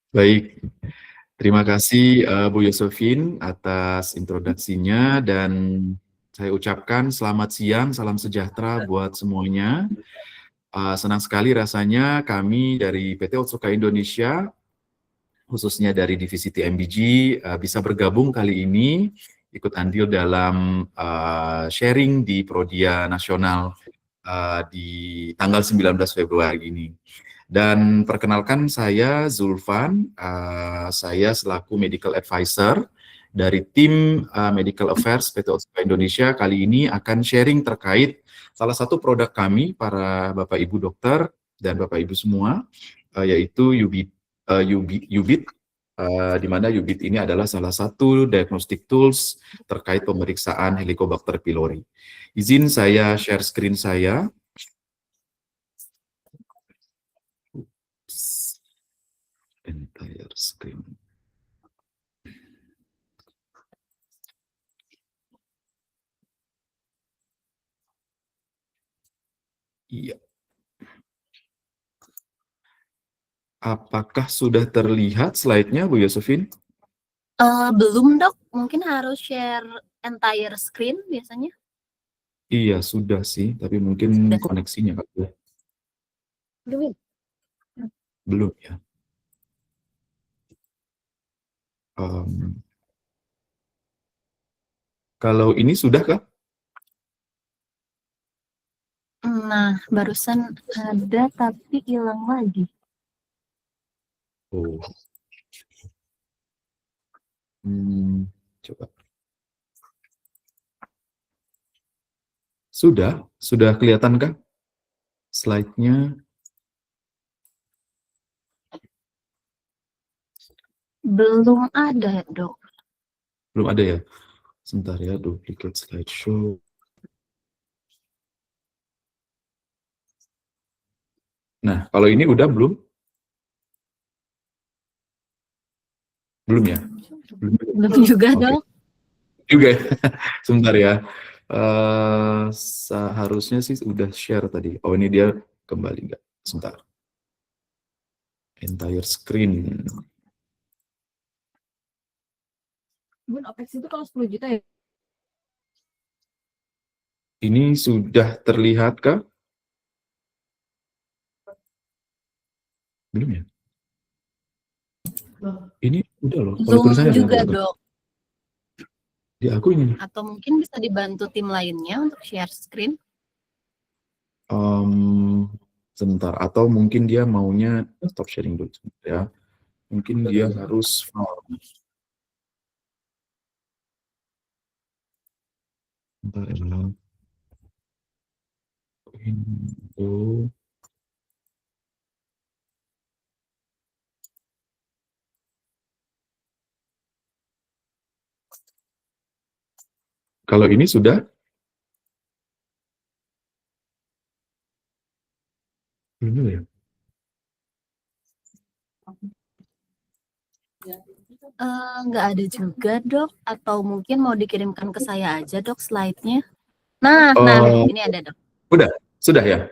Baik, terima kasih Bu Yosefin atas introduksinya dan saya ucapkan selamat siang, salam sejahtera buat semuanya. Senang sekali rasanya kami dari PT Otsuka Indonesia, khususnya dari divisi TMBG, bisa bergabung kali ini, ikut andil dalam sharing di Prodia Nasional di tanggal 19 Februari ini. Dan perkenalkan saya Zulfan, saya selaku Medical Advisor dari tim Medical Affairs PT Otsuka Indonesia kali ini akan sharing terkait salah satu produk kami, para Bapak Ibu dokter dan Bapak Ibu semua, yaitu UBIT, di mana UBIT ini adalah salah satu diagnostic tools terkait pemeriksaan Helicobacter pylori. Izin saya share screen saya. Entire screen. Iya. Apakah sudah terlihat slide-nya, Bu Yosefin? Belum dok, mungkin harus share entire screen biasanya. Iya, sudah sih, tapi mungkin Sudah. koneksinya Kak. Belum. Belum ya. Kalau ini sudah Kak? Nah, barusan ada tapi hilang lagi. Oh. Coba. Sudah kelihatan Kak? Slide-nya? Belum ada dok. Belum ada ya? Sebentar ya, duplicate slideshow. Nah, kalau ini udah belum? Belum ya? Belum juga Oke. dok. Juga ya? Sebentar ya. Seharusnya sih udah share tadi. Oh, ini dia kembali nggak? Sebentar. Entire screen. Bun, OPEX itu kalau 10 juta ya? Ini sudah terlihat kah? Belum ya? Ini udah loh. Kalau Belum tulisannya juga udah. dok. Di aku ini. Atau mungkin bisa dibantu tim lainnya untuk share screen. Sebentar. Atau mungkin dia maunya stop sharing dulu ya. Mungkin dia harus sebentar ya. Info. Kalau ini sudah? Belum ya? Nggak ada juga dok. Atau mungkin mau dikirimkan ke saya aja dok slide-nya. Nah, ini ada dok. Sudah ya?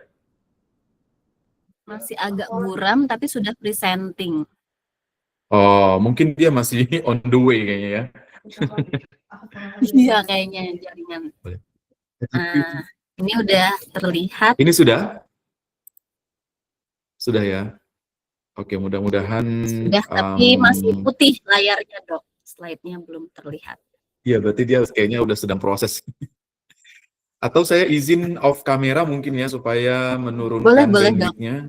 Masih agak buram tapi sudah presenting. Oh, mungkin dia masih on the way kayaknya ya. Iya kayaknya jaringan. Nah, ini udah terlihat. Ini sudah? Sudah ya? Oke, mudah-mudahan. Sudah, tapi masih putih layarnya dok. Slide-nya belum terlihat. Iya, berarti dia kayaknya udah sedang proses. Atau saya izin off kamera mungkin ya, supaya menurunkan bandwidth-nya.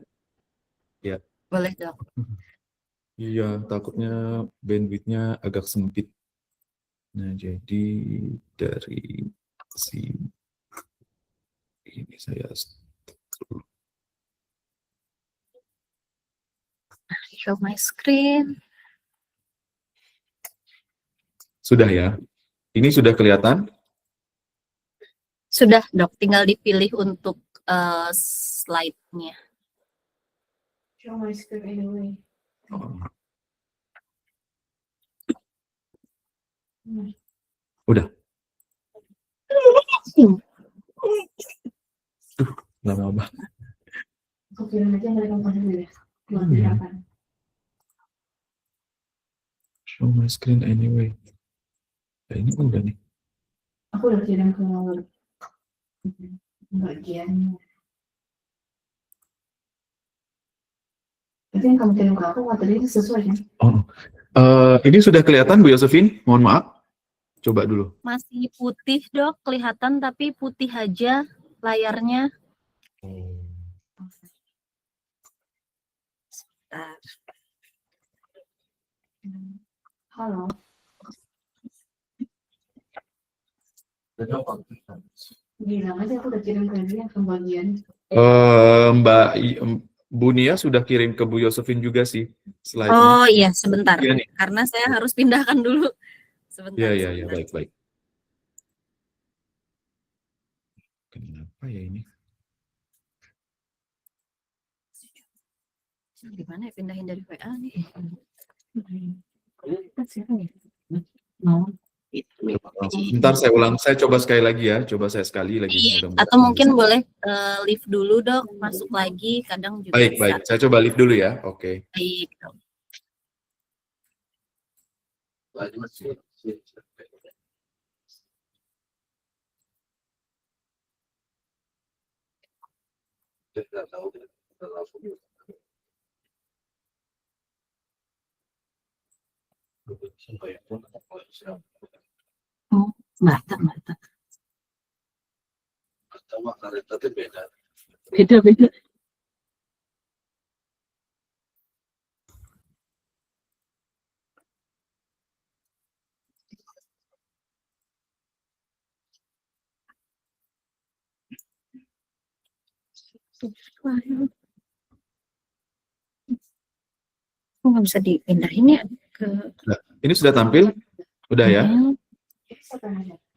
Ya. Boleh dok. Iya, takutnya bandwidth-nya agak sempit. Nah, jadi dari ini saya show my screen. Sudah ya? Ini sudah kelihatan? Sudah dok, tinggal dipilih untuk slide-nya. Show my screen anyway. Udah. Lama banget. Aku kirim aja balik komponen dulu ya. Show my screen anyway. Ya, ini udah nih. Aku udah kirim ke bagian. Itu yang kamu kirim ke aku materinya sesuai kan? Oh, ini sudah kelihatan Bu Yosefin? Mohon maaf. Coba dulu. Masih putih dok, kelihatan tapi putih aja layarnya. Bentar. Halo. Bilang aja aku udah kirim ke dia ke bagian. Mbak Bu Nia sudah kirim ke Bu Yosefin juga sih slide-nya. Oh iya, sebentar. Iya nih. Karena saya harus pindahkan dulu. Sebentar. Iya, sebentar. baik. Kenapa ya ini? Gimana ya pindahin dari WA nih? Mau. Bentar saya ulang, saya coba sekali lagi ya, sekali lagi. Iya, Mudah-mudahan atau mungkin bisa. boleh leave dulu dok, masuk lagi, kadang juga Baik, bisa. saya coba leave dulu ya, oke. Baik dok. Mata. Beda. Kok nggak bisa dipindahin ya ke? Ini sudah tampil? Udah ya?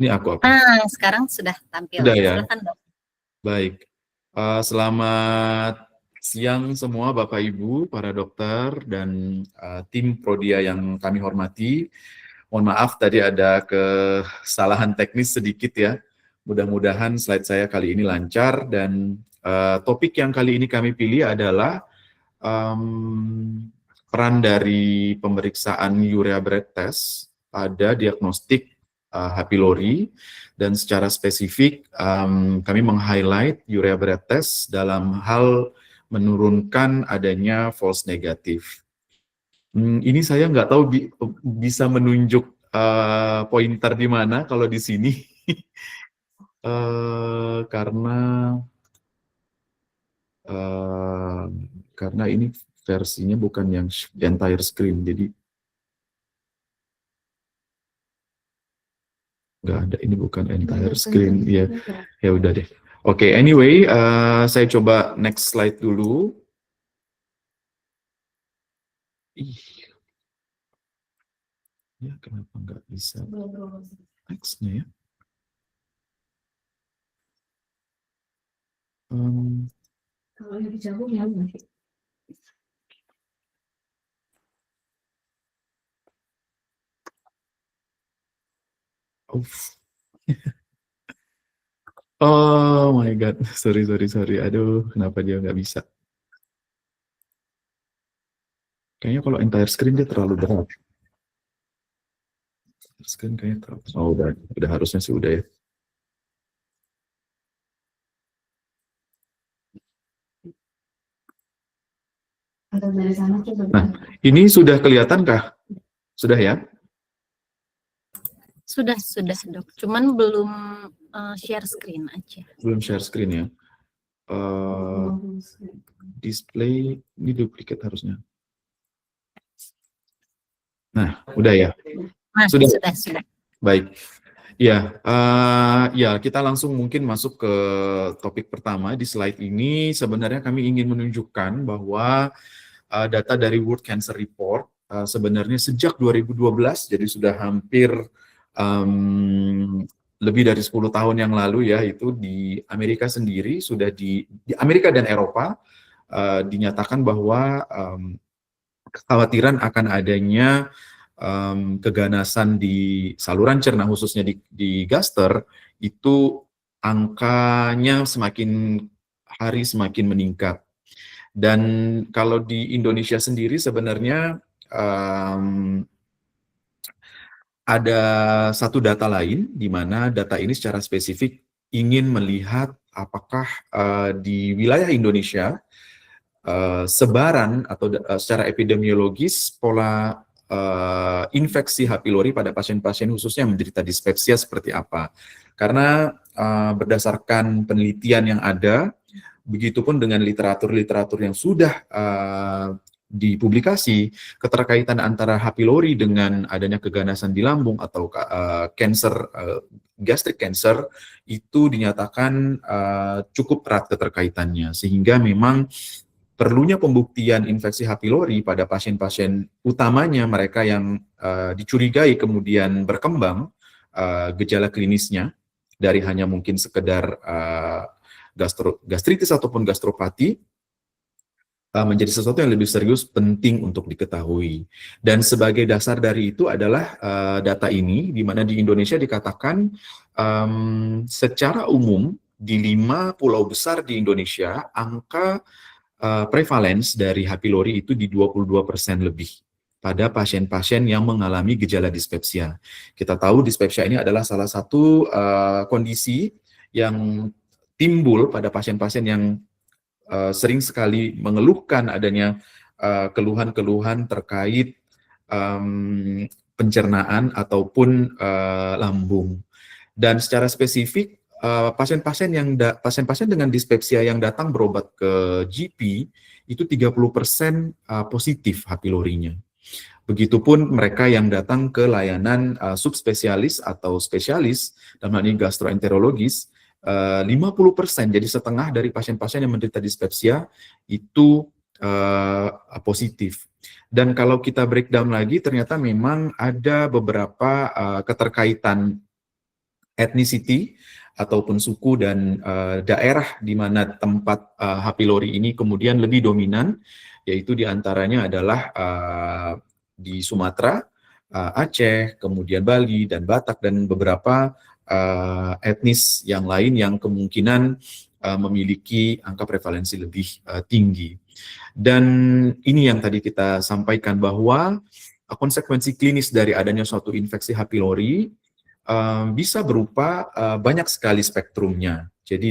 Ini aku. Nah, sekarang sudah tampil. Sudah ya? Silakan dok. Baik. Selamat siang semua Bapak Ibu, para dokter, dan tim Prodia yang kami hormati. Mohon maaf tadi ada kesalahan teknis sedikit ya. Mudah-mudahan slide saya kali ini lancar, dan topik yang kali ini kami pilih adalah peran dari pemeriksaan urea breath test pada diagnostik H. pylori, dan secara spesifik kami meng-highlight urea breath test dalam hal menurunkan adanya false negatif. Ini saya nggak tahu bisa menunjuk pointer di mana kalau di sini. Karena ini versinya bukan yang entire screen, jadi nggak ada, ini bukan entire screen. Ya udah deh. Oke, anyway, saya coba next slide dulu. Ya kenapa nggak bisa next-nya ya? Kalau yang dijago ya nanti. Oh my god, sorry. Aduh, kenapa dia nggak bisa? Kayaknya kalau entire screen dia terlalu berat. Screen kayaknya terlalu. Oh, udah harusnya sih udah ya. Nah, ini sudah kelihatankah? Sudah ya? Sudah dok. Cuman belum share screen aja. Belum share screen ya. Display ini duplicate harusnya. Nah, udah ya. Nah, sudah. Baik. Ya, kita langsung mungkin masuk ke topik pertama. Di slide ini sebenarnya kami ingin menunjukkan bahwa data dari World Cancer Report sebenarnya sejak 2012, jadi sudah hampir lebih dari 10 tahun yang lalu ya, itu di Amerika sendiri sudah di Amerika dan Eropa dinyatakan bahwa kekhawatiran akan adanya keganasan di saluran cerna, khususnya di Gaster, itu angkanya semakin hari semakin meningkat. Dan kalau di Indonesia sendiri sebenarnya ada satu data lain di mana data ini secara spesifik ingin melihat apakah di wilayah Indonesia sebaran atau secara epidemiologis pola infeksi H. pylori pada pasien-pasien khususnya yang menderita dispepsia seperti apa. Karena berdasarkan penelitian yang ada, begitupun dengan literatur-literatur yang sudah dipublikasi, keterkaitan antara H. pylori dengan adanya keganasan di lambung atau gastric cancer itu dinyatakan cukup erat keterkaitannya, sehingga memang perlunya pembuktian infeksi H. pylori pada pasien-pasien utamanya mereka yang dicurigai kemudian berkembang gejala klinisnya dari hanya mungkin sekedar gastritis ataupun gastropati menjadi sesuatu yang lebih serius, penting untuk diketahui. Dan sebagai dasar dari itu adalah data ini, di mana di Indonesia dikatakan secara umum di 5 pulau besar di Indonesia, angka prevalence dari H. pylori itu di 22% lebih pada pasien-pasien yang mengalami gejala dispepsia. Kita tahu dispepsia ini adalah salah satu kondisi yang timbul pada pasien-pasien yang sering sekali mengeluhkan adanya keluhan-keluhan terkait pencernaan ataupun lambung. Dan secara spesifik pasien-pasien dengan dispepsia yang datang berobat ke GP itu 30% positif H. pylori-nya. Begitupun mereka yang datang ke layanan subspesialis atau spesialis, dalam hal ini gastroenterologis, 50%, jadi setengah dari pasien-pasien yang menderita dispepsia itu positif. Dan kalau kita breakdown lagi, ternyata memang ada beberapa keterkaitan ethnicity ataupun suku dan daerah di mana tempat H. pylori ini kemudian lebih dominan, yaitu diantaranya adalah di Sumatera, Aceh, kemudian Bali, dan Batak, dan beberapa etnis yang lain yang kemungkinan memiliki angka prevalensi lebih tinggi. Dan ini yang tadi kita sampaikan bahwa konsekuensi klinis dari adanya suatu infeksi H. pylori bisa berupa banyak sekali spektrumnya. Jadi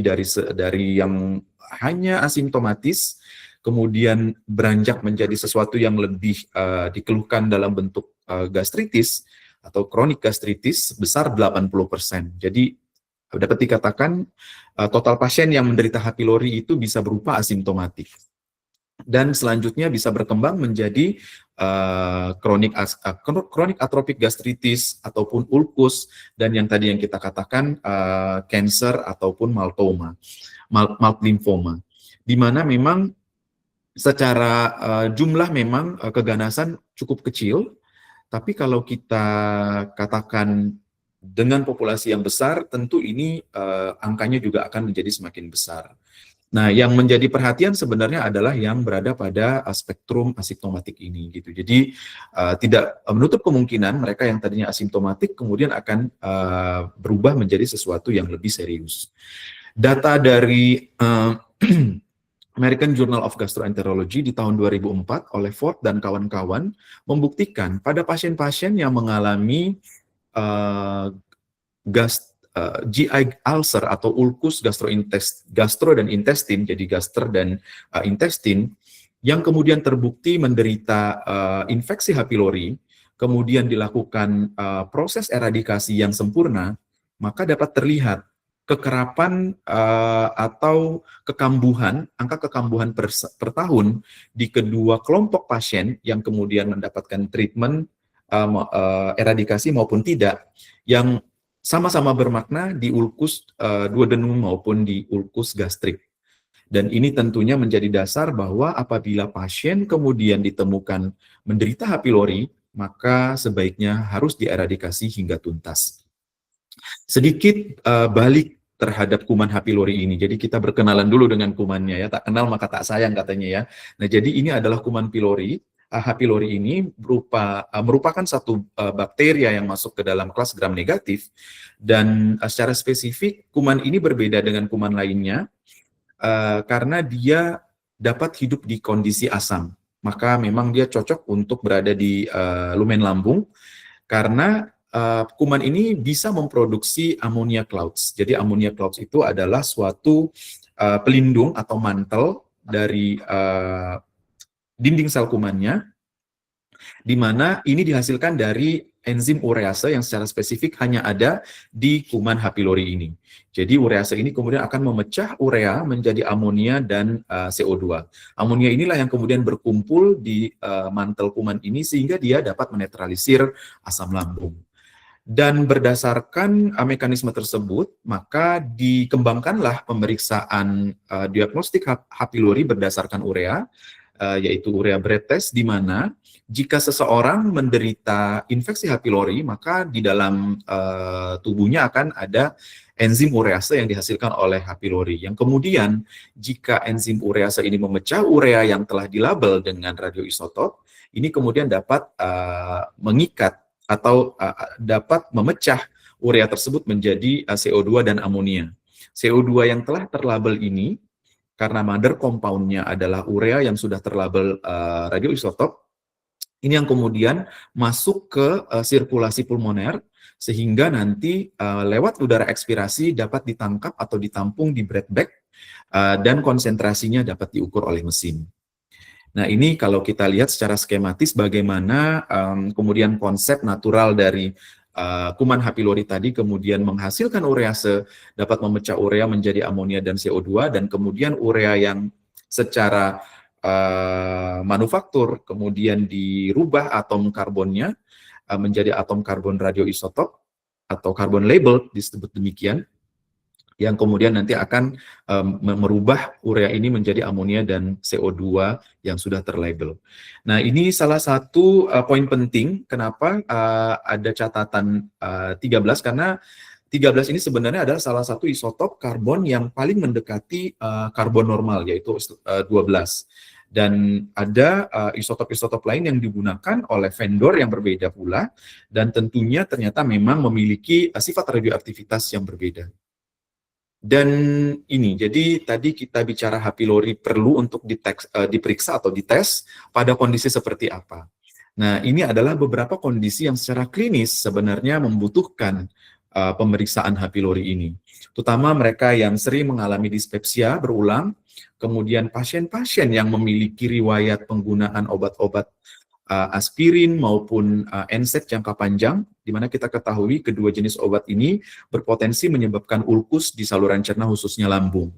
dari yang hanya asimptomatis, kemudian beranjak menjadi sesuatu yang lebih dikeluhkan dalam bentuk gastritis atau kronik gastritis besar 80%. Jadi dapat dikatakan total pasien yang menderita H. pylori itu bisa berupa asimptomatik. Dan selanjutnya bisa berkembang menjadi kronik atropik gastritis ataupun ulkus, dan yang tadi yang kita katakan cancer ataupun mild lymphoma, di mana memang secara jumlah memang keganasan cukup kecil, tapi kalau kita katakan dengan populasi yang besar, tentu ini angkanya juga akan menjadi semakin besar. Nah, yang menjadi perhatian sebenarnya adalah yang berada pada spektrum asimptomatik ini, gitu. Jadi tidak menutup kemungkinan mereka yang tadinya asimptomatik kemudian akan berubah menjadi sesuatu yang lebih serius. Data dari American Journal of Gastroenterology di tahun 2004 oleh Ford dan kawan-kawan membuktikan pada pasien-pasien yang mengalami GI ulcer atau ulkus gastro dan intestin, jadi gaster dan intestin, yang kemudian terbukti menderita infeksi H. pylori, kemudian dilakukan proses eradikasi yang sempurna, maka dapat terlihat kekerapan atau kekambuhan, angka kekambuhan per tahun di kedua kelompok pasien yang kemudian mendapatkan treatment eradikasi maupun tidak, yang sama-sama bermakna di ulkus duodenum maupun di ulkus gastrik. Dan ini tentunya menjadi dasar bahwa apabila pasien kemudian ditemukan menderita H. pylori, maka sebaiknya harus dieradikasi hingga tuntas. Sedikit balik terhadap kuman H. pylori ini. Jadi kita berkenalan dulu dengan kumannya ya. Tak kenal maka tak sayang katanya ya. Nah, jadi ini adalah kuman pylori. H. pylori ini merupakan satu bakteria yang masuk ke dalam kelas gram negatif, dan secara spesifik kuman ini berbeda dengan kuman lainnya karena dia dapat hidup di kondisi asam. Maka memang dia cocok untuk berada di lumen lambung, karena kuman ini bisa memproduksi ammonia clouds. Jadi ammonia clouds itu adalah suatu pelindung atau mantel dari dinding sel kumannya, di mana ini dihasilkan dari enzim urease yang secara spesifik hanya ada di kuman H. pylori ini. Jadi urease ini kemudian akan memecah urea menjadi amonia dan CO2. Amonia inilah yang kemudian berkumpul di mantel kuman ini sehingga dia dapat menetralisir asam lambung. Dan berdasarkan mekanisme tersebut, maka dikembangkanlah pemeriksaan diagnostik H. pylori berdasarkan urea, yaitu urea breath test, di mana jika seseorang menderita infeksi H. pylori, maka di dalam tubuhnya akan ada enzim urease yang dihasilkan oleh H. pylori. Yang kemudian, jika enzim urease ini memecah urea yang telah dilabel dengan radioisotop, ini kemudian dapat mengikat atau dapat memecah urea tersebut menjadi CO2 dan amonia. CO2 yang telah terlabel ini, karena mother compound-nya adalah urea yang sudah terlabel radioisotop, ini yang kemudian masuk ke sirkulasi pulmoner, sehingga nanti lewat udara ekspirasi dapat ditangkap atau ditampung di breath bag, dan konsentrasinya dapat diukur oleh mesin. Nah, ini kalau kita lihat secara skematis bagaimana kemudian konsep natural dari kuman H. pylori tadi kemudian menghasilkan urease, dapat memecah urea menjadi amonia dan CO2, dan kemudian urea yang secara manufaktur kemudian dirubah atom karbonnya menjadi atom karbon radioisotop atau karbon labeled, disebut demikian, yang kemudian nanti akan merubah urea ini menjadi amonia dan CO2 yang sudah terlabel. Nah, ini salah satu poin penting kenapa ada catatan 13, karena 13 ini sebenarnya adalah salah satu isotop karbon yang paling mendekati karbon normal, yaitu 12. Dan ada isotop-isotop lain yang digunakan oleh vendor yang berbeda pula, dan tentunya ternyata memang memiliki sifat radioaktivitas yang berbeda. Dan ini, jadi tadi kita bicara H. pylori perlu untuk diperiksa atau dites pada kondisi seperti apa. Nah, ini adalah beberapa kondisi yang secara klinis sebenarnya membutuhkan pemeriksaan H. pylori ini. Terutama mereka yang sering mengalami dispepsia berulang, kemudian pasien-pasien yang memiliki riwayat penggunaan obat-obat aspirin maupun NSAID jangka panjang, di mana kita ketahui kedua jenis obat ini berpotensi menyebabkan ulkus di saluran cerna khususnya lambung.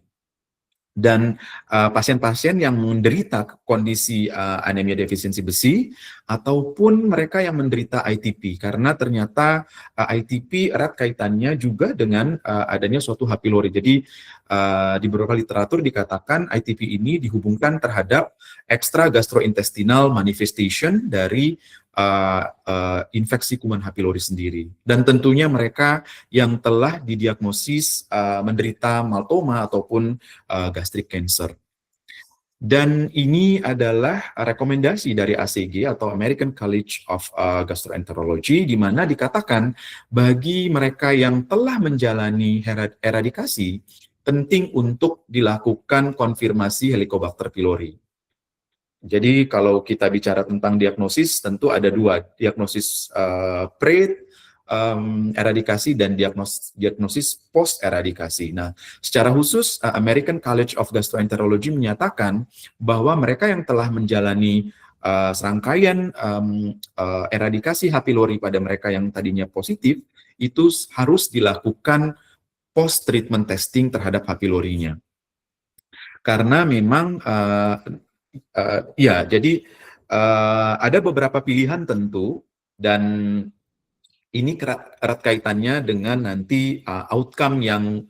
Dan pasien-pasien yang menderita kondisi anemia defisiensi besi ataupun mereka yang menderita ITP, karena ternyata ITP erat kaitannya juga dengan adanya suatu H. pylori. Jadi di beberapa literatur dikatakan ITP ini dihubungkan terhadap extra gastrointestinal manifestation dari infeksi kuman H. pylori sendiri. Dan tentunya mereka yang telah didiagnosis menderita maltoma ataupun gastric cancer. Dan ini adalah rekomendasi dari ACG atau American College of Gastroenterology, di mana dikatakan bagi mereka yang telah menjalani eradikasi, penting untuk dilakukan konfirmasi Helicobacter pylori. Jadi kalau kita bicara tentang diagnosis, tentu ada dua, diagnosis pre-eradikasi dan diagnosis post-eradikasi. Nah, secara khusus American College of Gastroenterology menyatakan bahwa mereka yang telah menjalani serangkaian eradikasi H. pylori pada mereka yang tadinya positif, itu harus dilakukan post-treatment testing terhadap H. pylori-nya. Karena memang ya, jadi ada beberapa pilihan tentu, dan ini erat kaitannya dengan nanti outcome yang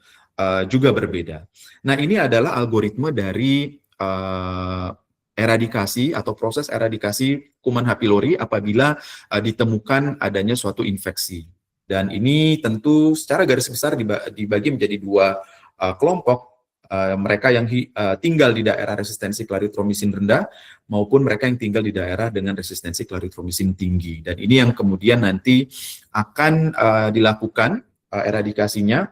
juga berbeda. Nah, ini adalah algoritma dari eradikasi atau proses eradikasi kuman H. pylori apabila ditemukan adanya suatu infeksi. Dan ini tentu secara garis besar dibagi menjadi dua kelompok. Mereka yang tinggal di daerah resistensi klaritromisin rendah maupun mereka yang tinggal di daerah dengan resistensi klaritromisin tinggi. Dan ini yang kemudian nanti akan dilakukan eradikasinya,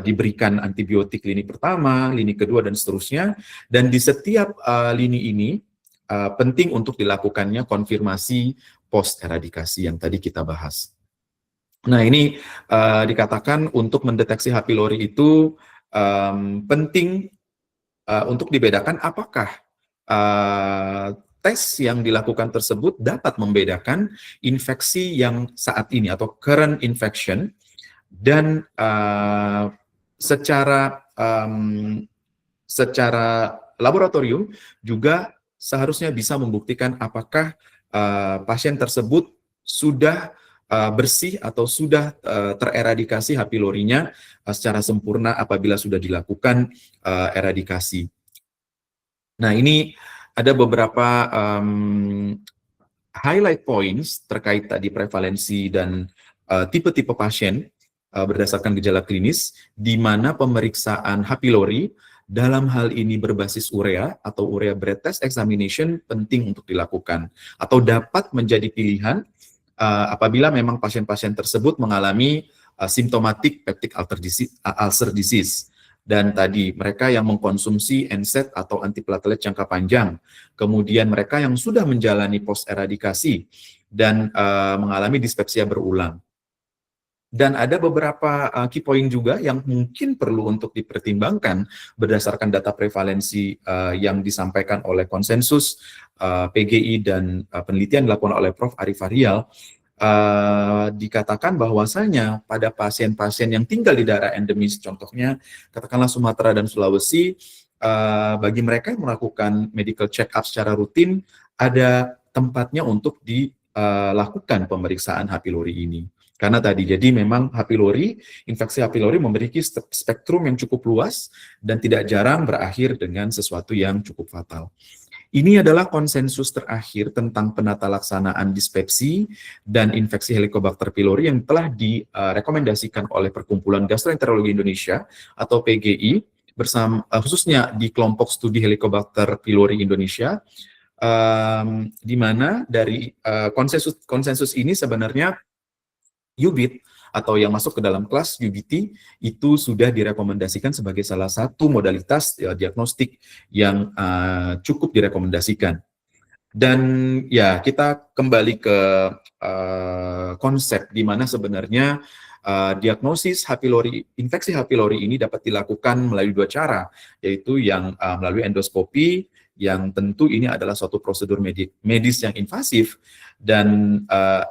diberikan antibiotik lini pertama, lini kedua, dan seterusnya. Dan di setiap lini ini penting untuk dilakukannya konfirmasi post eradikasi yang tadi kita bahas. Nah, ini dikatakan untuk mendeteksi H. pylori itu penting untuk dibedakan apakah tes yang dilakukan tersebut dapat membedakan infeksi yang saat ini atau current infection dan secara laboratorium juga seharusnya bisa membuktikan apakah pasien tersebut sudah bersih atau sudah tereradikasi H. pylorinya secara sempurna apabila sudah dilakukan eradikasi. Nah, ini ada beberapa highlight points terkait tadi prevalensi dan tipe-tipe pasien berdasarkan gejala klinis, di mana pemeriksaan H. pylori dalam hal ini berbasis urea atau urea breath test examination penting untuk dilakukan atau dapat menjadi pilihan apabila memang pasien-pasien tersebut mengalami symptomatic peptic ulcer disease. Dan tadi mereka yang mengkonsumsi NSAID atau antiplatelet jangka panjang, kemudian mereka yang sudah menjalani post eradikasi dan mengalami dispepsia berulang. Dan ada beberapa key point juga yang mungkin perlu untuk dipertimbangkan berdasarkan data prevalensi yang disampaikan oleh konsensus PGI dan penelitian dilakukan oleh Prof. Arif Fahrial. Dikatakan bahwasanya pada pasien-pasien yang tinggal di daerah endemis, contohnya katakanlah Sumatera dan Sulawesi, bagi mereka yang melakukan medical check-up secara rutin, ada tempatnya untuk dilakukan pemeriksaan H. pylori ini. Karena tadi, jadi memang H. pylori, infeksi H. pylori memiliki spektrum yang cukup luas dan tidak jarang berakhir dengan sesuatu yang cukup fatal. Ini adalah konsensus terakhir tentang penata laksanaan dispepsi dan infeksi Helicobacter pylori yang telah direkomendasikan oleh Perkumpulan Gastroenterologi Indonesia atau PGI bersama khususnya di kelompok studi Helicobacter pylori Indonesia, di mana dari konsensus ini sebenarnya UBIT atau yang masuk ke dalam kelas UBT itu sudah direkomendasikan sebagai salah satu modalitas diagnostik yang cukup direkomendasikan. Dan ya, kita kembali ke konsep di mana sebenarnya diagnosis H. pylori, infeksi H. pylori ini dapat dilakukan melalui dua cara, yaitu yang melalui endoskopi, yang tentu ini adalah suatu prosedur medis yang invasif, dan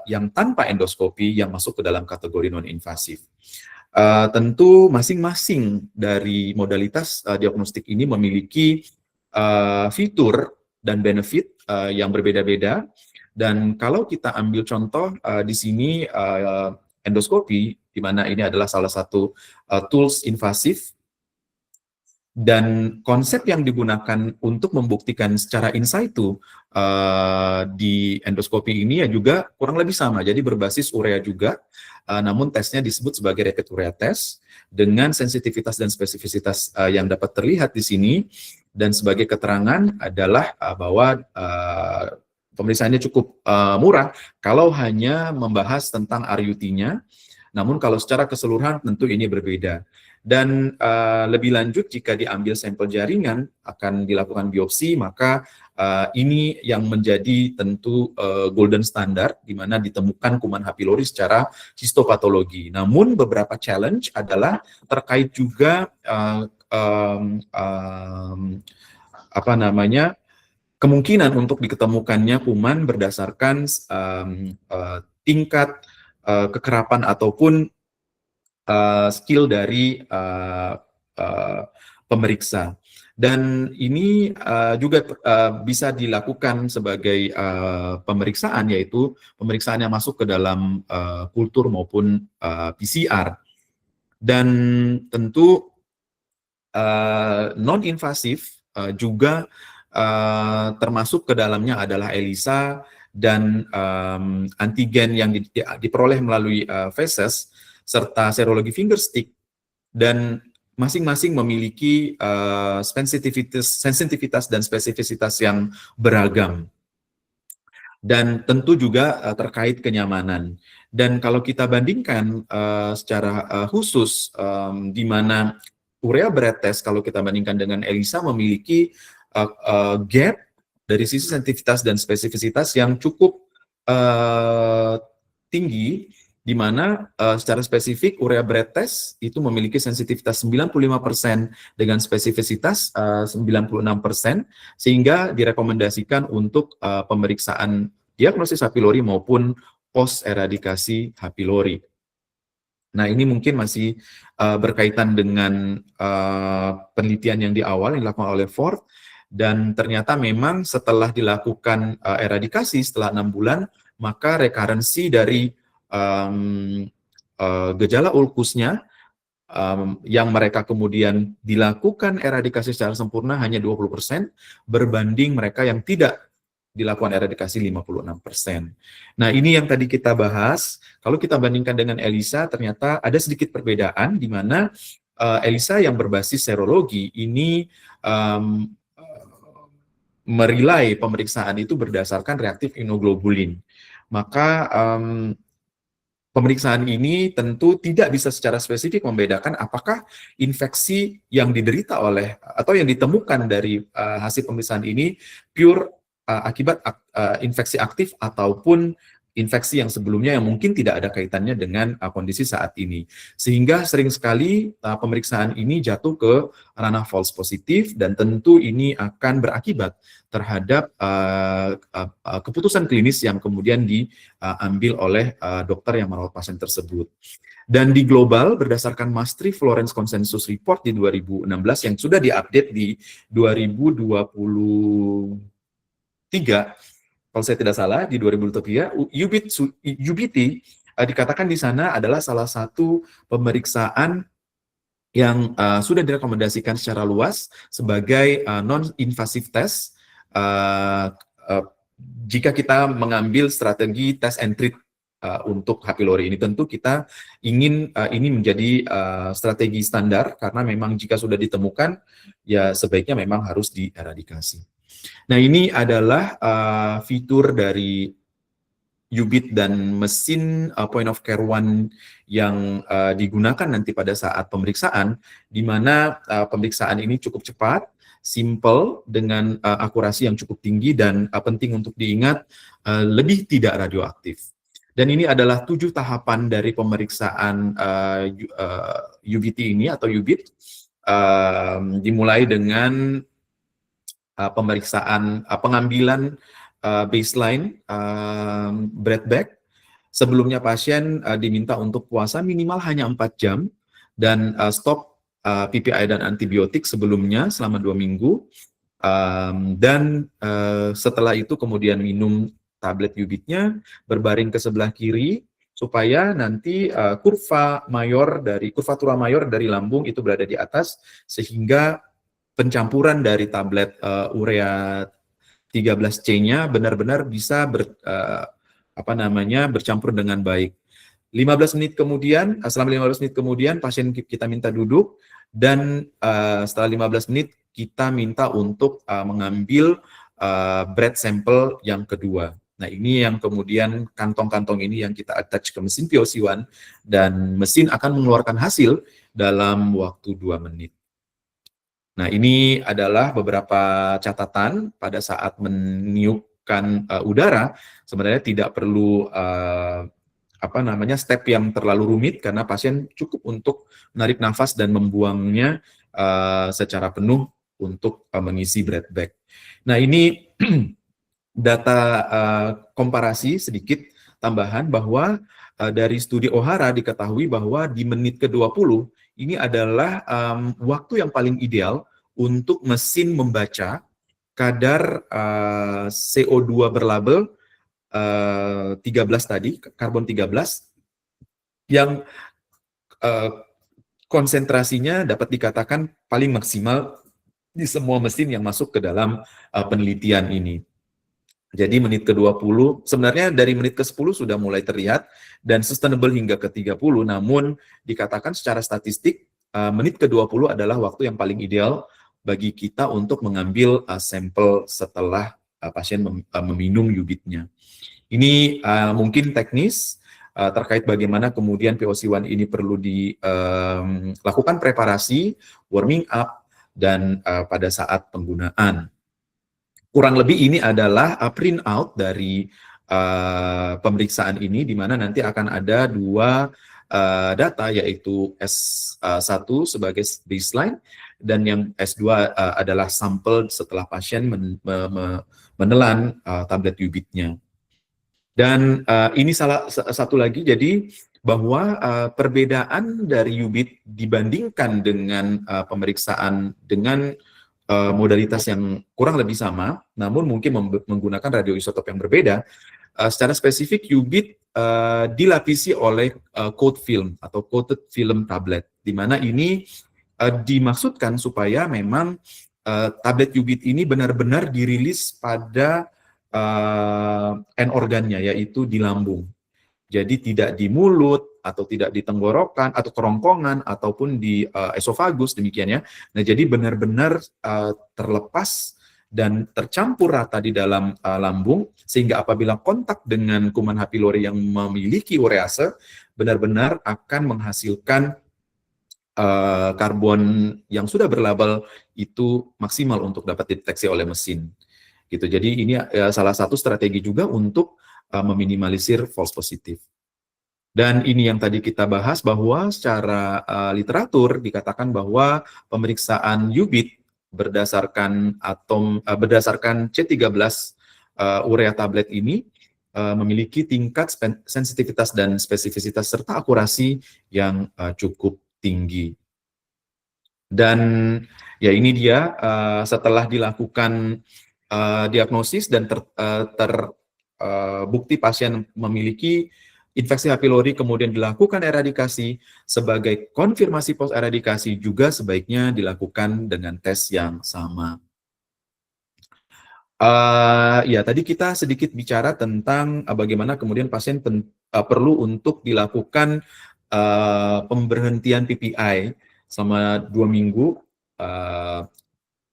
yang tanpa endoskopi yang masuk ke dalam kategori non-invasif. Tentu masing-masing dari modalitas diagnostik ini memiliki fitur dan benefit yang berbeda-beda. Dan kalau kita ambil contoh di sini endoskopi, di mana ini adalah salah satu tools invasif, dan konsep yang digunakan untuk membuktikan secara in situ di endoskopi ini ya juga kurang lebih sama, jadi berbasis urea juga, namun tesnya disebut sebagai rapid urea test dengan sensitivitas dan spesifisitas yang dapat terlihat di sini, dan sebagai keterangan adalah bahwa pemeriksaannya cukup murah kalau hanya membahas tentang RUT-nya, namun kalau secara keseluruhan tentu ini berbeda. Dan lebih lanjut, jika diambil sampel jaringan akan dilakukan biopsi, maka ini yang menjadi tentu golden standard di mana ditemukan kuman H. pylori secara histopatologi. Namun beberapa challenge adalah terkait juga kemungkinan untuk diketemukannya kuman berdasarkan tingkat kekerapan ataupun skill dari pemeriksa. Dan ini juga bisa dilakukan sebagai pemeriksaan, yaitu pemeriksaan yang masuk ke dalam kultur maupun PCR. Dan tentu non-invasif juga termasuk ke dalamnya adalah ELISA dan antigen yang diperoleh melalui feses, serta serologi fingerstick, dan masing-masing memiliki sensitivitas dan spesifisitas yang beragam. Dan tentu juga terkait kenyamanan. Dan kalau kita bandingkan secara khusus, di mana urea breath test kalau kita bandingkan dengan ELISA memiliki gap dari sisi sensitivitas dan spesifisitas yang cukup tinggi, di mana secara spesifik urea breath test itu memiliki sensitivitas 95% dengan spesifisitas 96%, sehingga direkomendasikan untuk pemeriksaan diagnosis H. pylori maupun post eradikasi H. pylori. Nah, ini mungkin masih berkaitan dengan penelitian yang di awal yang dilakukan oleh Ford, dan ternyata memang setelah dilakukan eradikasi setelah 6 bulan, maka rekarensi dari gejala ulkusnya yang mereka kemudian dilakukan eradikasi secara sempurna hanya 20% berbanding mereka yang tidak dilakukan eradikasi 56%. Nah, ini yang tadi kita bahas. Kalau kita bandingkan dengan ELISA, ternyata ada sedikit perbedaan di mana ELISA yang berbasis serologi ini merilai pemeriksaan itu berdasarkan reaktif immunoglobulin. Maka pemeriksaan ini tentu tidak bisa secara spesifik membedakan apakah infeksi yang diderita oleh atau yang ditemukan dari hasil pemeriksaan ini pure akibat infeksi aktif ataupun infeksi yang sebelumnya yang mungkin tidak ada kaitannya dengan kondisi saat ini. Sehingga sering sekali pemeriksaan ini jatuh ke ranah false positif, dan tentu ini akan berakibat terhadap keputusan klinis yang kemudian diambil oleh dokter yang merawat pasien tersebut. Dan di global, berdasarkan Maastricht Florence Consensus Report di 2016 yang sudah diupdate di 2023, kalau saya tidak salah, di 2023, UBT dikatakan di sana adalah salah satu pemeriksaan yang sudah direkomendasikan secara luas sebagai non-invasive test jika kita mengambil strategi test and treat untuk H. pylori ini. Tentu kita ingin ini menjadi strategi standar, karena memang jika sudah ditemukan, ya sebaiknya memang harus dieradikasi. Nah, ini adalah fitur dari UBIT dan mesin point of care one yang digunakan nanti pada saat pemeriksaan, di mana pemeriksaan ini cukup cepat, simple, dengan akurasi yang cukup tinggi, dan penting untuk diingat, lebih tidak radioaktif. Dan ini adalah 7 tahapan dari pemeriksaan UBT ini atau UBIT, dimulai dengan pemeriksaan pengambilan baseline breath bag. Sebelumnya pasien diminta untuk puasa minimal hanya 4 jam dan stop PPI dan antibiotik sebelumnya selama 2 minggu. Dan setelah itu kemudian minum tablet UBIT-nya, berbaring ke sebelah kiri supaya nanti kurvatura mayor dari lambung itu berada di atas, sehingga pencampuran dari tablet urea 13C-nya benar-benar bisa bercampur dengan baik. 15 menit kemudian, selama 15 menit kemudian pasien kita minta duduk, dan setelah 15 menit kita minta untuk mengambil breath sample yang kedua. Nah, ini yang kemudian kantong-kantong ini yang kita attach ke mesin POC1, dan mesin akan mengeluarkan hasil dalam waktu 2 menit. Nah, ini adalah beberapa catatan pada saat meniupkan udara. Sebenarnya tidak perlu step yang terlalu rumit, karena pasien cukup untuk menarik nafas dan membuangnya secara penuh untuk mengisi breath bag. Nah, ini data komparasi sedikit tambahan bahwa dari studi O'Hara diketahui bahwa di menit ke-20 ini adalah waktu yang paling ideal untuk mesin membaca kadar CO2 berlabel 13 tadi, karbon 13, yang konsentrasinya dapat dikatakan paling maksimal di semua mesin yang masuk ke dalam penelitian ini. Jadi menit ke-20, sebenarnya dari menit ke-10 sudah mulai terlihat, dan sustainable hingga ke-30, namun dikatakan secara statistik, menit ke-20 adalah waktu yang paling ideal bagi kita untuk mengambil sampel setelah pasien meminum UBIT-nya. Ini mungkin teknis terkait bagaimana kemudian POC1 ini perlu dilakukan preparasi, warming up, dan pada saat penggunaan. Kurang lebih ini adalah print out dari pemeriksaan ini, di mana nanti akan ada dua data, yaitu S1 sebagai baseline, dan yang S2 adalah sampel setelah pasien menelan tablet UBIT-nya. Dan ini salah satu lagi, jadi bahwa perbedaan dari UBIT dibandingkan dengan pemeriksaan dengan modalitas yang kurang lebih sama, namun mungkin menggunakan radioisotop yang berbeda. Secara spesifik UBIT dilapisi oleh coat film atau coated film tablet, di mana ini dimaksudkan supaya memang tablet UBIT ini benar-benar dirilis pada end organnya, yaitu di lambung. Jadi tidak di mulut atau tidak di tenggorokan atau kerongkongan ataupun di esofagus, demikian ya. Nah, jadi benar-benar terlepas dan tercampur rata di dalam lambung, sehingga apabila kontak dengan kuman H. pylori yang memiliki urease, benar-benar akan menghasilkan karbon yang sudah berlabel itu maksimal untuk dapat dideteksi oleh mesin. Gitu. Jadi ini salah satu strategi juga untuk meminimalisir false positif. Dan ini yang tadi kita bahas, bahwa secara literatur dikatakan bahwa pemeriksaan UBIT berdasarkan C13 urea tablet ini memiliki tingkat sensitivitas dan spesifisitas serta akurasi yang cukup tinggi. Dan ya ini dia setelah dilakukan diagnosis dan terbukti pasien memiliki infeksi H. pylori, kemudian dilakukan eradikasi, sebagai konfirmasi pos eradikasi juga sebaiknya dilakukan dengan tes yang sama. Ya, tadi kita sedikit bicara tentang bagaimana kemudian pasien perlu untuk dilakukan pemberhentian PPI selama 2 minggu,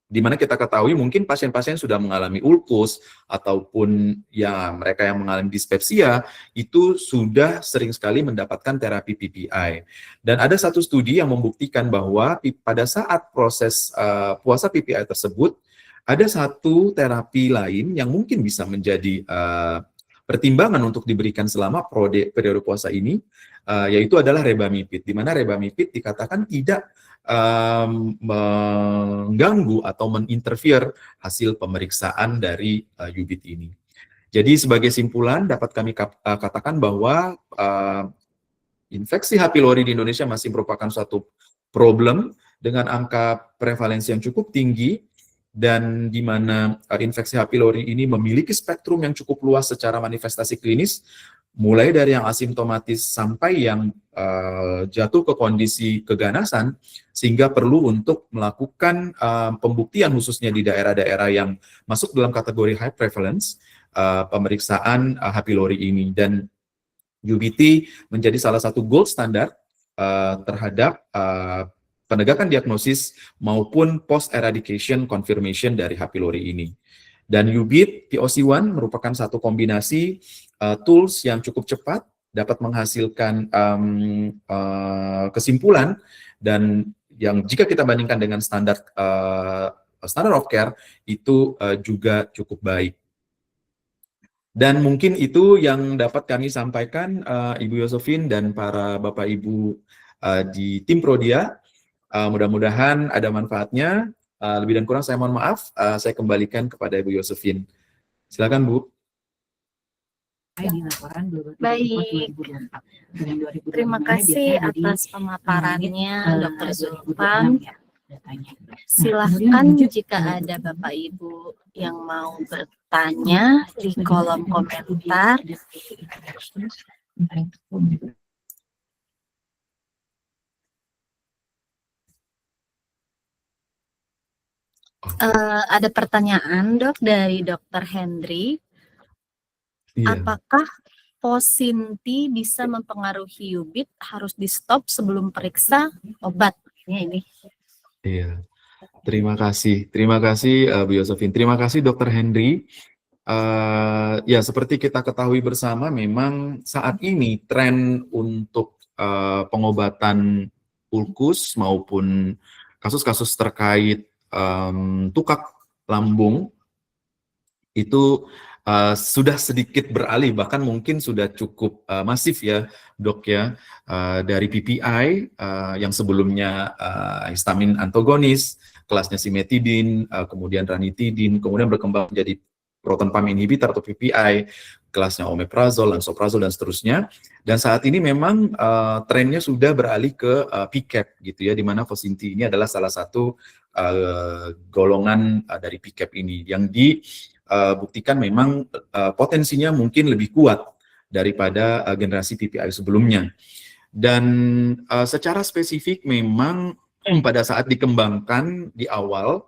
di mana kita ketahui mungkin pasien-pasien sudah mengalami ulkus ataupun ya mereka yang mengalami dispepsia itu sudah sering sekali mendapatkan terapi PPI. Dan ada satu studi yang membuktikan bahwa pada saat proses puasa PPI tersebut, ada satu terapi lain yang mungkin bisa menjadi pertimbangan untuk diberikan selama periode puasa ini, yaitu adalah rebamipid, di mana rebamipid dikatakan tidak mengganggu atau menginterfere hasil pemeriksaan dari UBIT ini. Jadi sebagai simpulan dapat kami katakan bahwa infeksi H. pylori di Indonesia masih merupakan suatu problem dengan angka prevalensi yang cukup tinggi, dan di mana infeksi H. pylori ini memiliki spektrum yang cukup luas secara manifestasi klinis, mulai dari yang asimptomatis sampai yang jatuh ke kondisi keganasan, sehingga perlu untuk melakukan pembuktian khususnya di daerah-daerah yang masuk dalam kategori high prevalence, pemeriksaan H. pylori ini. Dan UBT menjadi salah satu gold standard terhadap penegakan diagnosis maupun post-eradication confirmation dari H. pylori ini. Dan UBIT POC1 merupakan satu kombinasi tools yang cukup cepat, dapat menghasilkan kesimpulan, dan yang jika kita bandingkan dengan standar of care itu juga cukup baik. Dan mungkin itu yang dapat kami sampaikan, Ibu Yosefin dan para Bapak Ibu di tim Prodia. Mudah-mudahan ada manfaatnya. Lebih dan kurang saya mohon maaf. Saya kembalikan kepada Ibu Yosefin. Silakan, Bu. Baik, terima kasih atas pemaparannya Dr. Zulfan. Silahkan jika ada Bapak Ibu yang mau bertanya di kolom komentar. Ada pertanyaan, Dok, dari Dr. Hendry. Iya. Apakah Posinti bisa mempengaruhi UBIT, harus di stop sebelum periksa obat? Ini. Iya. Terima kasih Bu Yosefin. Terima kasih Dr. Hendry. Ya, seperti kita ketahui bersama, memang saat ini tren untuk pengobatan ulkus maupun kasus-kasus terkait tukak lambung itu sudah sedikit beralih, bahkan mungkin sudah cukup masif ya dok ya, dari PPI yang sebelumnya histamin antagonis, kelasnya simetidin, kemudian ranitidin, kemudian berkembang menjadi proton pump inhibitor atau PPI, kelasnya omeprazol, lansoprazol dan seterusnya. Dan saat ini memang trennya sudah beralih ke PCAB gitu ya, di mana Fosinti ini adalah salah satu golongan dari PCAB ini yang dibuktikan memang potensinya mungkin lebih kuat daripada generasi PPI sebelumnya. Dan secara spesifik memang pada saat dikembangkan di awal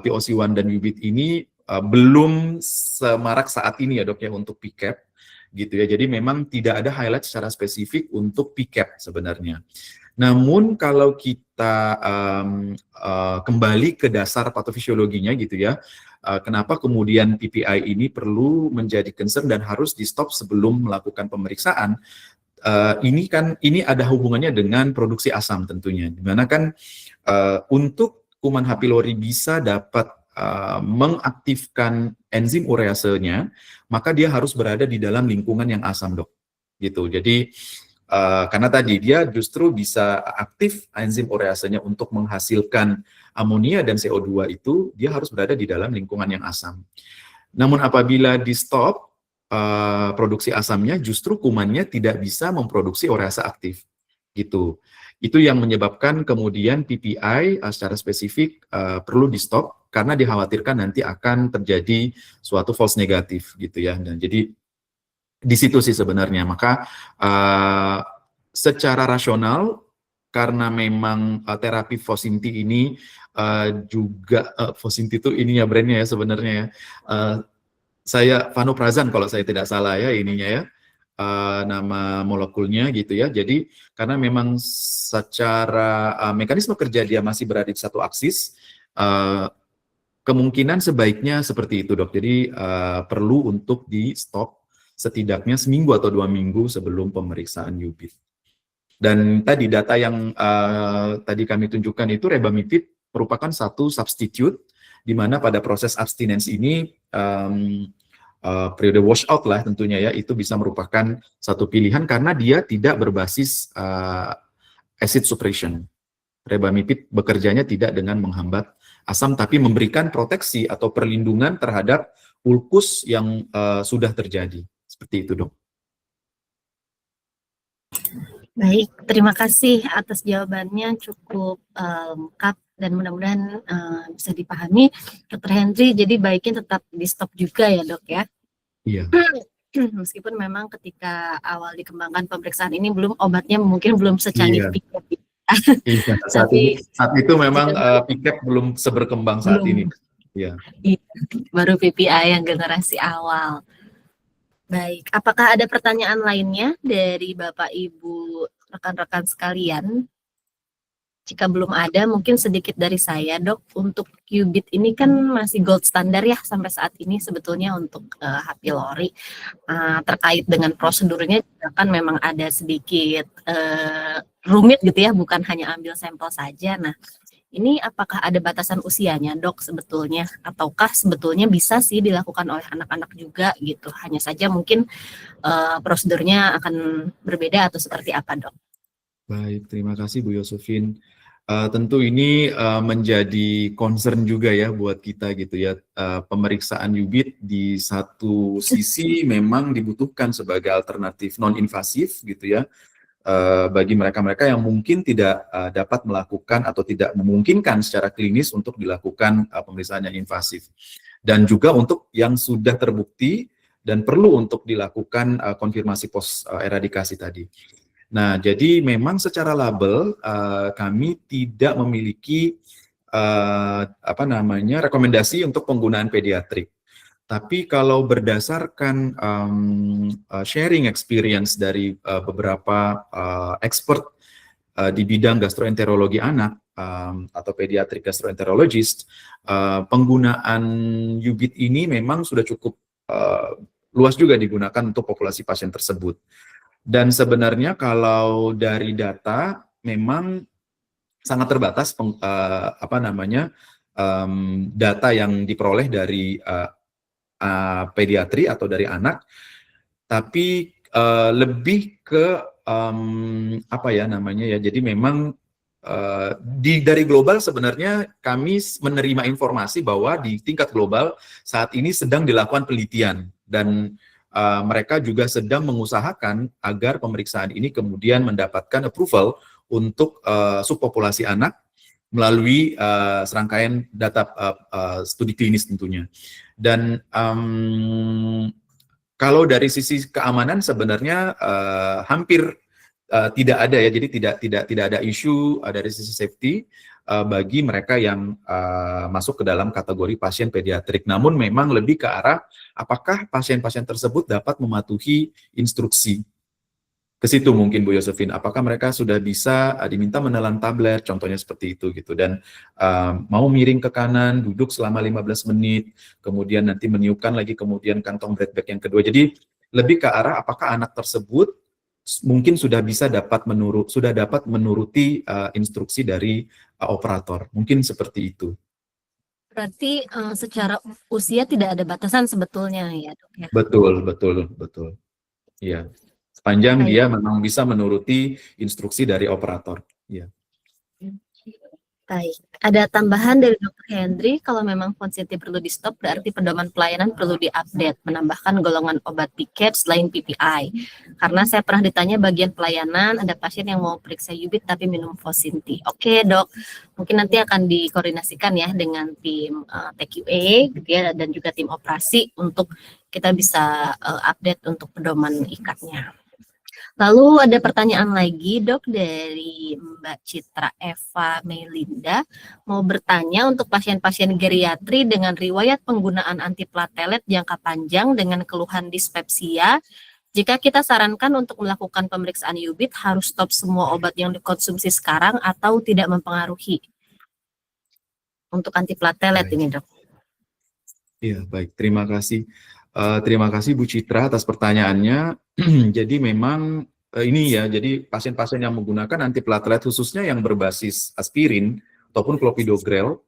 POC1 dan UBIT ini belum semarak saat ini ya dok ya untuk PCAB gitu ya. Jadi memang tidak ada highlight secara spesifik untuk PCAB sebenarnya. Namun kalau kita kembali ke dasar patofisiologinya gitu ya, kenapa kemudian PPI ini perlu menjadi concern dan harus di stop sebelum melakukan pemeriksaan? Ini ada hubungannya dengan produksi asam tentunya, dimana kan untuk kuman H. pylori bisa dapat mengaktifkan enzim ureasenya, maka dia harus berada di dalam lingkungan yang asam dok, gitu. Jadi karena tadi dia justru bisa aktif enzim ureasenya untuk menghasilkan amonia dan CO2 itu, dia harus berada di dalam lingkungan yang asam. Namun apabila di stop produksi asamnya, justru kumannya tidak bisa memproduksi ureasa aktif, gitu. Itu yang menyebabkan kemudian PPI secara spesifik perlu di stop karena dikhawatirkan nanti akan terjadi suatu false negatif, gitu ya. Dan jadi di situ sih sebenarnya. Maka secara rasional, karena memang terapi Fosinti ini juga Fosinti itu ininya brandnya ya sebenarnya ya. Saya Vanoprazan kalau saya tidak salah ya ininya ya, nama molekulnya gitu ya. Jadi karena memang secara mekanisme kerja dia masih berada di satu aksis, kemungkinan sebaiknya seperti itu dok. Jadi perlu untuk di stop setidaknya seminggu atau 2 minggu sebelum pemeriksaan UBIT. Dan tadi data yang tadi kami tunjukkan itu rebamipid merupakan satu substitute di mana pada proses abstinensi ini periode washout lah tentunya ya, itu bisa merupakan satu pilihan karena dia tidak berbasis acid suppression. Rebamipid bekerjanya tidak dengan menghambat asam tapi memberikan proteksi atau perlindungan terhadap ulkus yang sudah terjadi. Seperti itu, dok. Baik, terima kasih atas jawabannya cukup lengkap dan mudah-mudahan bisa dipahami, Dr. Henry. Jadi baiknya tetap di stop juga ya dok ya. Iya. Meskipun memang ketika awal dikembangkan pemeriksaan ini obatnya mungkin belum secanggih PCAB. Iya, saat itu memang PCAB belum seberkembang saat ini. Iya. Baru PPI yang generasi awal. Baik, apakah ada pertanyaan lainnya dari Bapak Ibu rekan-rekan sekalian? Jika belum ada, mungkin sedikit dari saya, dok. Untuk UBIT ini kan masih gold standar ya sampai saat ini sebetulnya untuk H. pylori. Terkait dengan prosedurnya kan memang ada sedikit rumit gitu ya, bukan hanya ambil sampel saja. Nah, ini apakah ada batasan usianya dok sebetulnya, ataukah sebetulnya bisa sih dilakukan oleh anak-anak juga gitu, hanya saja mungkin prosedurnya akan berbeda atau seperti apa dok? Baik, terima kasih Bu Yosefin. Tentu ini menjadi concern juga ya buat kita gitu ya. Pemeriksaan UBIT di satu sisi memang dibutuhkan sebagai alternatif non-invasif gitu ya, bagi mereka-mereka yang mungkin tidak dapat melakukan atau tidak memungkinkan secara klinis untuk dilakukan pemeriksaan yang invasif. Dan juga untuk yang sudah terbukti dan perlu untuk dilakukan konfirmasi post eradikasi tadi. Nah, jadi memang secara label kami tidak memiliki rekomendasi untuk penggunaan pediatrik. Tapi kalau berdasarkan sharing experience dari beberapa expert di bidang gastroenterologi anak atau pediatric gastroenterologist, penggunaan UBIT ini memang sudah cukup luas juga digunakan untuk populasi pasien tersebut. Dan sebenarnya kalau dari data memang sangat terbatas data yang diperoleh dari pediatri atau dari anak, tapi lebih ke apa ya namanya ya. Jadi memang dari global sebenarnya kami menerima informasi bahwa di tingkat global saat ini sedang dilakukan penelitian dan mereka juga sedang mengusahakan agar pemeriksaan ini kemudian mendapatkan approval untuk subpopulasi anak melalui serangkaian data studi klinis tentunya. Dan kalau dari sisi keamanan sebenarnya hampir tidak ada ya, jadi tidak ada isu dari sisi safety bagi mereka yang masuk ke dalam kategori pasien pediatrik. Namun memang lebih ke arah apakah pasien-pasien tersebut dapat mematuhi instruksi. Ke situ mungkin Bu Yosefin, apakah mereka sudah bisa diminta menelan tablet, contohnya seperti itu gitu, dan mau miring ke kanan, duduk selama 15 menit, kemudian nanti meniupkan lagi kemudian kantong breathback yang kedua. Jadi lebih ke arah apakah anak tersebut mungkin sudah dapat menuruti instruksi dari operator, mungkin seperti itu. Berarti secara usia tidak ada batasan sebetulnya ya dok ya? Betul. Iya. Sepanjang Baik. dia memang bisa menuruti instruksi dari operator. Iya. Baik, ada tambahan dari Dr. Hendri, kalau memang Fonsinti perlu di stop, berarti pedoman pelayanan perlu diupdate, menambahkan golongan obat piket selain PPI. Karena saya pernah ditanya bagian pelayanan, ada pasien yang mau periksa UBIT tapi minum Fonsinti. Oke dok, mungkin nanti akan dikoordinasikan ya dengan tim TQA gitu ya, dan juga tim operasi untuk kita bisa update untuk pedoman ikatnya. Lalu ada pertanyaan lagi dok dari Mbak Citra Eva Melinda, mau bertanya untuk pasien-pasien geriatri dengan riwayat penggunaan antiplatelet jangka panjang dengan keluhan dispepsia, jika kita sarankan untuk melakukan pemeriksaan UBIT harus stop semua obat yang dikonsumsi sekarang atau tidak mempengaruhi untuk antiplatelet ini dok? Iya baik, terima kasih. Terima kasih Bu Citra atas pertanyaannya. Jadi memang ini ya, jadi pasien-pasien yang menggunakan antiplatelet khususnya yang berbasis aspirin ataupun clopidogrel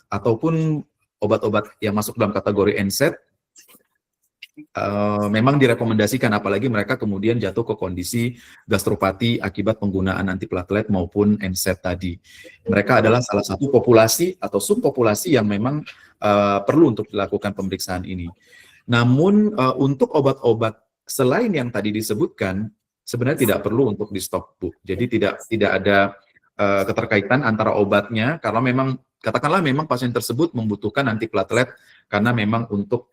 ataupun obat-obat yang masuk dalam kategori NSAID memang direkomendasikan, apalagi mereka kemudian jatuh ke kondisi gastropati akibat penggunaan antiplatelet maupun NSAID tadi. Mereka adalah salah satu populasi atau subpopulasi yang memang perlu untuk dilakukan pemeriksaan ini. Namun untuk obat-obat selain yang tadi disebutkan, sebenarnya tidak perlu untuk di stop, Bu. Jadi tidak ada keterkaitan antara obatnya, karena memang katakanlah memang pasien tersebut membutuhkan antiplatelet karena memang untuk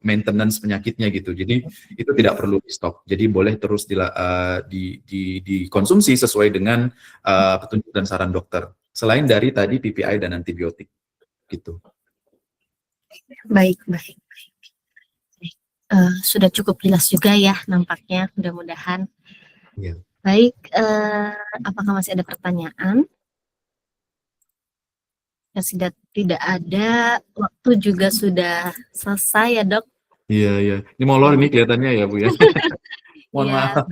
maintenance penyakitnya gitu. Jadi itu tidak perlu di stop. Jadi boleh terus dikonsumsi sesuai dengan petunjuk dan saran dokter. Selain dari tadi PPI dan antibiotik gitu. Baik. Sudah cukup jelas juga ya nampaknya, mudah-mudahan. Ya. Baik, apakah masih ada pertanyaan? Ya, sudah tidak ada, waktu juga sudah selesai ya dok. Iya. Ini molor ini kelihatannya ya Bu ya. Mohon maaf.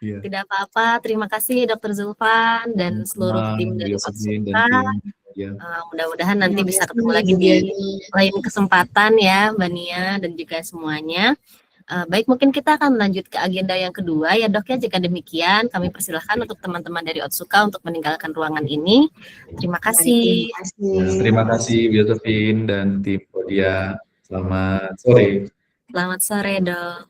Ya. Tidak apa-apa, terima kasih Dr. Zulfan dan seluruh tim dari Otsuka. Mudah-mudahan nanti bisa ketemu lagi di lain kesempatan ya Mbak Nia dan juga semuanya. Baik, mungkin kita akan lanjut ke agenda yang kedua ya dok ya. Jika demikian kami persilahkan untuk teman-teman dari Otsuka untuk meninggalkan ruangan ini. Terima kasih. Terima kasih Bu Yosefin dan tim Podia. Selamat sore. Selamat sore dok.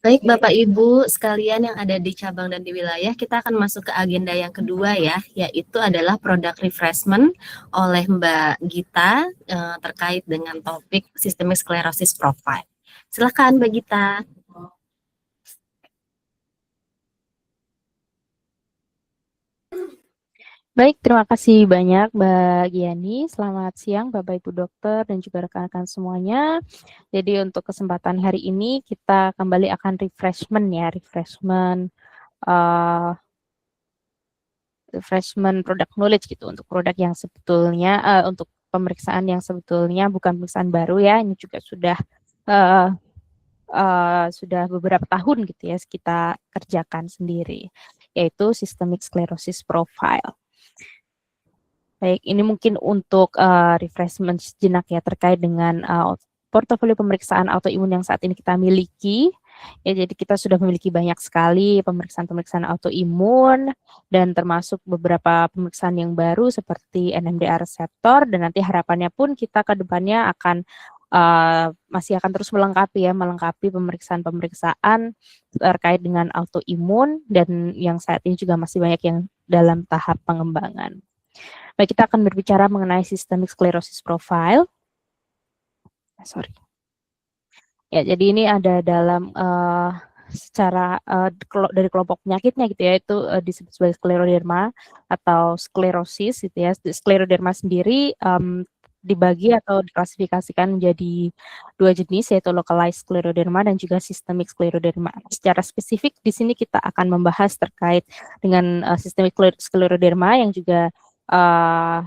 Baik Bapak Ibu sekalian yang ada di cabang dan di wilayah, kita akan masuk ke agenda yang kedua ya, yaitu adalah product refreshment oleh Mbak Gita terkait dengan topik systemic sclerosis profile. Silakan Mbak Gita. Baik, terima kasih banyak Mbak Giani. Selamat siang Bapak Ibu dokter dan juga rekan-rekan semuanya. Jadi untuk kesempatan hari ini kita kembali akan refreshment product knowledge gitu untuk produk yang sebetulnya untuk pemeriksaan yang sebetulnya bukan pemeriksaan baru ya. Ini juga sudah beberapa tahun gitu ya kita kerjakan sendiri, yaitu systemic sclerosis profile. Baik, ini mungkin untuk refreshment sejenak ya terkait dengan portofolio pemeriksaan autoimun yang saat ini kita miliki. Ya, jadi kita sudah memiliki banyak sekali pemeriksaan-pemeriksaan autoimun dan termasuk beberapa pemeriksaan yang baru seperti NMDA reseptor, dan nanti harapannya pun kita ke depannya akan masih akan terus melengkapi pemeriksaan-pemeriksaan terkait dengan autoimun, dan yang saat ini juga masih banyak yang dalam tahap pengembangan. Baik, kita akan berbicara mengenai systemic sclerosis profile. Ya, jadi ini ada dalam secara dari kelompok penyakitnya gitu ya, itu disebut sebagai skleroderma atau sklerosis gitu ya. Skleroderma sendiri dibagi atau diklasifikasikan menjadi 2 jenis, yaitu localized scleroderma dan juga systemic scleroderma. Secara spesifik di sini kita akan membahas terkait dengan systemic scleroderma yang juga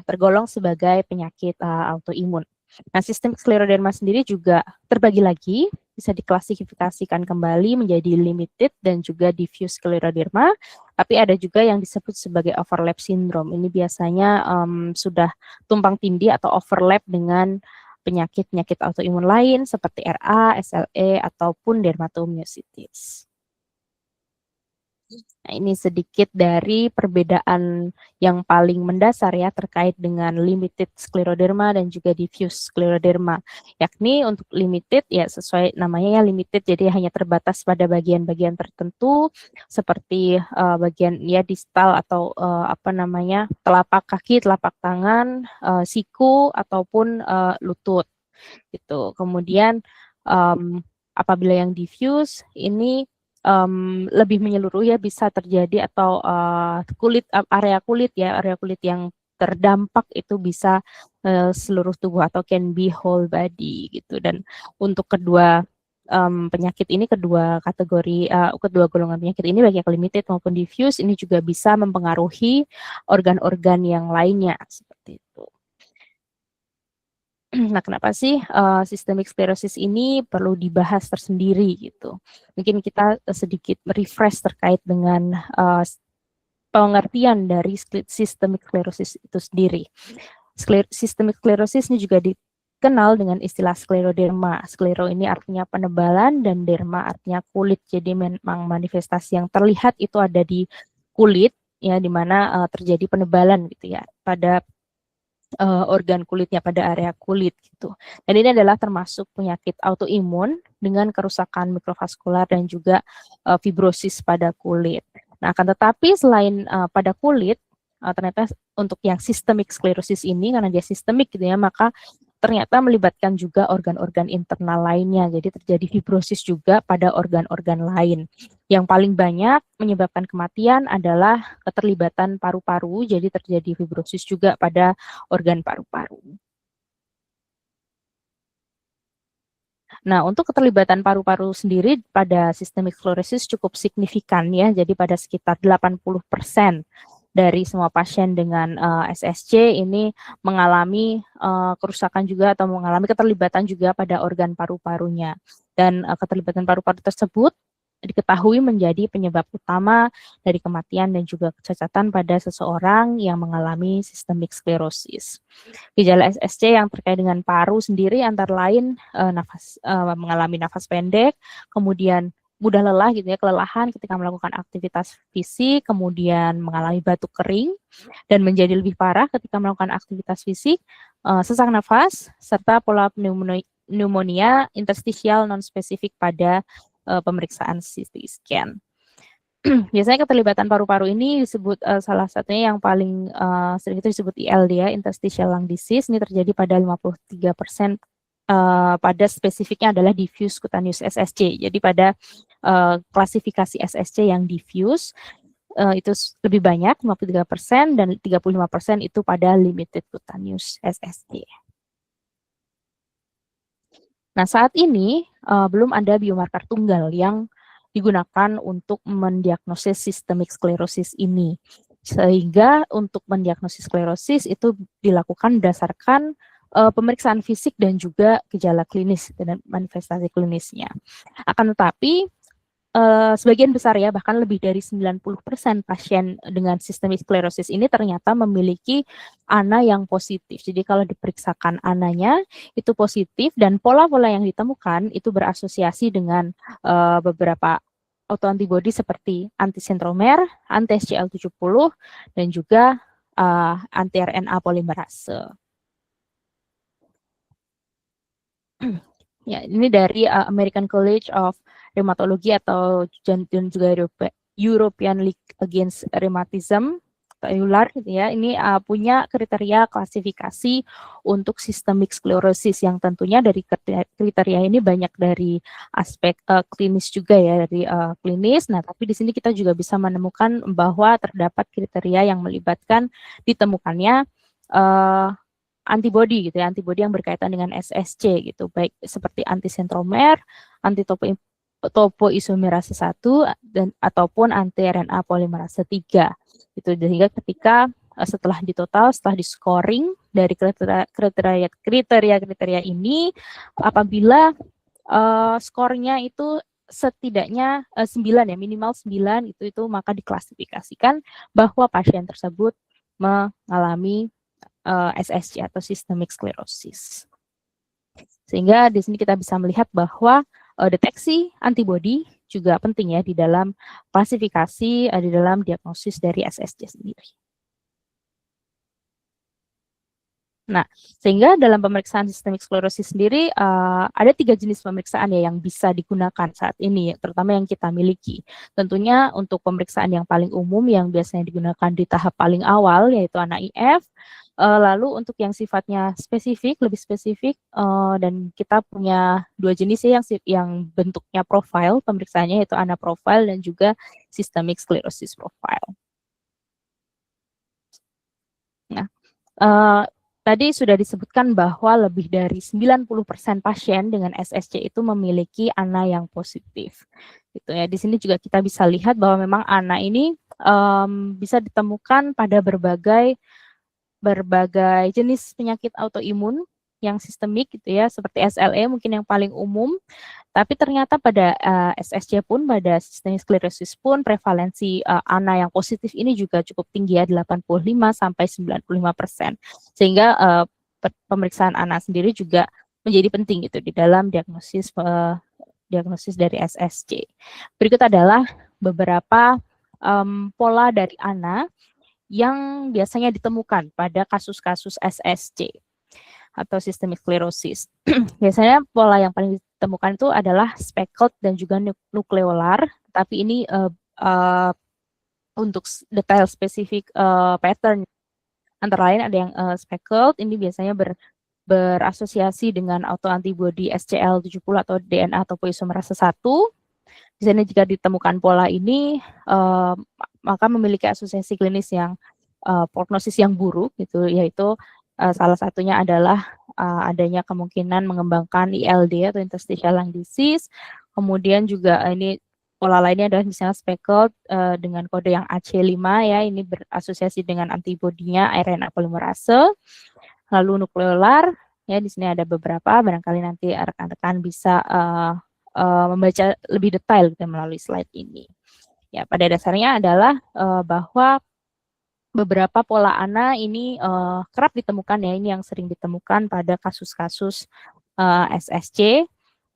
tergolong sebagai penyakit autoimun. Nah, sistemik skleroderma sendiri juga terbagi lagi, bisa diklasifikasikan kembali menjadi limited dan juga diffuse skleroderma, tapi ada juga yang disebut sebagai overlap syndrome. Ini biasanya sudah tumpang tindih atau overlap dengan penyakit-penyakit autoimun lain seperti RA, SLE, ataupun dermatomyositis. Nah, ini sedikit dari perbedaan yang paling mendasar ya terkait dengan limited skleroderma dan juga diffuse skleroderma. Yakni untuk limited ya sesuai namanya ya limited, jadi hanya terbatas pada bagian-bagian tertentu seperti bagian ya distal atau telapak kaki, telapak tangan, siku ataupun lutut gitu. Kemudian apabila yang diffuse ini lebih menyeluruh ya, bisa terjadi atau area kulit yang terdampak itu bisa seluruh tubuh atau can be whole body gitu. Dan untuk kedua penyakit ini, kedua golongan penyakit ini baik yang limited maupun diffuse ini juga bisa mempengaruhi organ-organ yang lainnya seperti itu. Nah, kenapa sih systemic sclerosis ini perlu dibahas tersendiri gitu? Mungkin kita sedikit refresh terkait dengan pengertian dari systemic sclerosis itu sendiri. Systemic sclerosis ini juga dikenal dengan istilah skleroderma. Sklero ini artinya penebalan dan derma artinya kulit. Jadi memang manifestasi yang terlihat itu ada di kulit ya, di mana terjadi penebalan gitu ya pada organ kulitnya, pada area kulit gitu. Dan ini adalah termasuk penyakit autoimun dengan kerusakan mikrovaskular dan juga fibrosis pada kulit. Nah, akan tetapi selain pada kulit, ternyata untuk yang systemic sclerosis ini karena dia sistemik gitu ya, maka ternyata melibatkan juga organ-organ internal lainnya. Jadi terjadi fibrosis juga pada organ-organ lain. Yang paling banyak menyebabkan kematian adalah keterlibatan paru-paru, jadi terjadi fibrosis juga pada organ paru-paru. Nah, untuk keterlibatan paru-paru sendiri pada systemic sclerosis cukup signifikan ya, jadi pada sekitar 80% dari semua pasien dengan SSC ini mengalami kerusakan juga atau mengalami keterlibatan juga pada organ paru-parunya. Dan keterlibatan paru-paru tersebut diketahui menjadi penyebab utama dari kematian dan juga kecacatan pada seseorang yang mengalami systemic sclerosis. Gejala SSC yang terkait dengan paru sendiri antara lain mengalami nafas pendek, kemudian mudah lelah gitu ya, kelelahan ketika melakukan aktivitas fisik, kemudian mengalami batuk kering, dan menjadi lebih parah ketika melakukan aktivitas fisik, sesak nafas, serta pola pneumonia interstisial non-spesifik pada pemeriksaan CT scan. Biasanya keterlibatan paru-paru ini disebut salah satunya yang paling sering itu disebut ILD ya, interstitial lung disease. Ini terjadi pada 53%. Pada spesifiknya adalah diffuse cutaneous SSC. Jadi pada klasifikasi SSC yang diffuse itu lebih banyak 53% dan 35% itu pada limited cutaneous SSC. Nah, saat ini belum ada biomarker tunggal yang digunakan untuk mendiagnosis systemic sclerosis ini. Sehingga untuk mendiagnosis sklerosis itu dilakukan berdasarkan pemeriksaan fisik dan juga gejala klinis dan manifestasi klinisnya. Akan tetapi sebagian besar ya, bahkan lebih dari 90% pasien dengan systemic sclerosis ini ternyata memiliki ANA yang positif. Jadi kalau diperiksakan ANA-nya itu positif dan pola-pola yang ditemukan itu berasosiasi dengan beberapa autoantibody seperti anti-centromer, anti-SGL70, dan juga anti-RNA polimerase. Ya, ini dari American College of Rheumatology atau dan juga European League Against Rheumatism atau EULAR gitu ya. Ini punya kriteria klasifikasi untuk systemic sclerosis yang tentunya dari kriteria ini banyak dari aspek klinis juga ya, dari klinis. Nah, tapi di sini kita juga bisa menemukan bahwa terdapat kriteria yang melibatkan ditemukannya antibody gitu ya, antibody yang berkaitan dengan SSC gitu, baik seperti anti-centromer, anti-topoisomerase 1 dan ataupun anti-RNA polimerase 3. Gitu. Sehingga ketika setelah di-scoring dari kriteria ini, apabila skornya itu setidaknya 9 ya, minimal 9 itu maka diklasifikasikan bahwa pasien tersebut mengalami SSC atau systemic sclerosis. Sehingga di sini kita bisa melihat bahwa deteksi antibody juga penting ya di dalam klasifikasi, di dalam diagnosis dari SSC sendiri. Nah, sehingga dalam pemeriksaan systemic sclerosis sendiri ada 3 jenis pemeriksaan ya yang bisa digunakan saat ini, terutama yang kita miliki. Tentunya untuk pemeriksaan yang paling umum yang biasanya digunakan di tahap paling awal yaitu ANA-IF. Lalu untuk yang sifatnya spesifik, lebih spesifik, dan kita punya 2 jenis ya yang bentuknya profile pemeriksaannya yaitu ANA profile dan juga systemic sclerosis profile. Nah, tadi sudah disebutkan bahwa lebih dari 90% pasien dengan SSC itu memiliki ANA yang positif. Gitu ya. Di sini juga kita bisa lihat bahwa memang ANA ini bisa ditemukan pada berbagai jenis penyakit autoimun yang sistemik gitu ya, seperti SLE mungkin yang paling umum. Tapi ternyata pada SSC pun, pada systemic sclerosis pun prevalensi ANA yang positif ini juga cukup tinggi ya, 85-95%. Sehingga pemeriksaan ANA sendiri juga menjadi penting gitu di dalam diagnosis dari SSC. Berikut adalah beberapa pola dari ANA yang biasanya ditemukan pada kasus-kasus SSC atau systemic sclerosis. Biasanya pola yang paling ditemukan itu adalah speckled dan juga nukleolar, tapi ini untuk detail spesifik pattern antara lain ada yang speckled, ini biasanya berasosiasi dengan autoantibody SCL70 atau DNA topoisomerase 1. Di sana jika ditemukan pola ini, maka memiliki asosiasi klinis yang prognosis yang buruk, gitu, yaitu salah satunya adalah adanya kemungkinan mengembangkan ILD atau interstitial lung disease. Kemudian juga ini pola lainnya adalah misalnya speckled dengan kode yang AC5 ya, ini berasosiasi dengan antibodinya RNA polimerase. Lalu nukleolar ya, di sini ada beberapa, barangkali nanti rekan-rekan bisa membaca lebih detail gitu, melalui slide ini. Ya, pada dasarnya adalah bahwa beberapa pola ANA ini kerap ditemukan ya, ini yang sering ditemukan pada kasus-kasus SSC.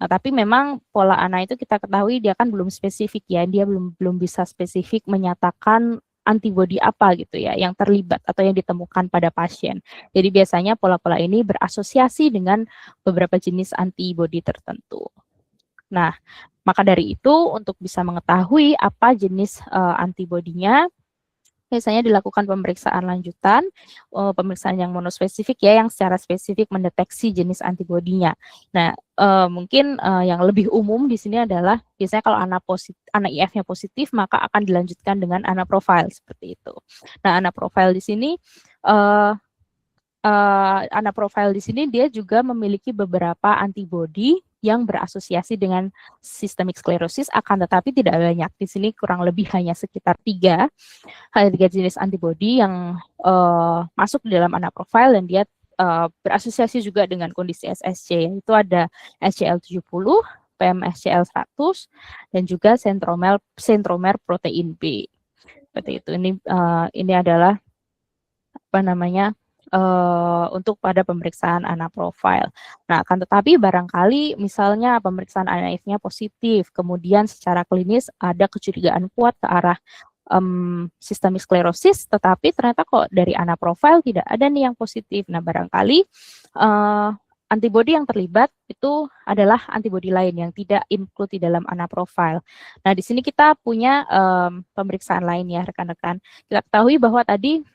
Tapi memang pola ANA itu kita ketahui dia kan belum spesifik ya, dia belum bisa spesifik menyatakan antibodi apa gitu ya yang terlibat atau yang ditemukan pada pasien. Jadi biasanya pola-pola ini berasosiasi dengan beberapa jenis antibodi tertentu. Nah, maka dari itu untuk bisa mengetahui apa jenis antibodinya, biasanya dilakukan pemeriksaan lanjutan, pemeriksaan yang monospesifik ya, yang secara spesifik mendeteksi jenis antibodinya. Nah, mungkin yang lebih umum di sini adalah biasanya kalau ANA IF-nya positif, maka akan dilanjutkan dengan ANA profile seperti itu. Nah, ANA profile di sini dia juga memiliki beberapa antibodi yang berasosiasi dengan systemic sclerosis, akan tetapi tidak banyak. Di sini kurang lebih hanya sekitar 3 jenis antibodi yang masuk di dalam ANA profile dan dia berasosiasi juga dengan kondisi SSC, yaitu ada SCL70, PMSCL100 dan juga sentromer protein B. Seperti itu. Ini adalah apa namanya untuk pada pemeriksaan anaprofile. Nah, akan tetapi barangkali misalnya pemeriksaan ANAIF-nya positif, kemudian secara klinis ada kecurigaan kuat ke arah systemic sclerosis, tetapi ternyata kok dari anaprofile tidak ada nih yang positif. Nah, barangkali antibodi yang terlibat itu adalah antibodi lain yang tidak include di dalam anaprofile. Nah, di sini kita punya pemeriksaan lain ya rekan-rekan. Kita ketahui bahwa tadi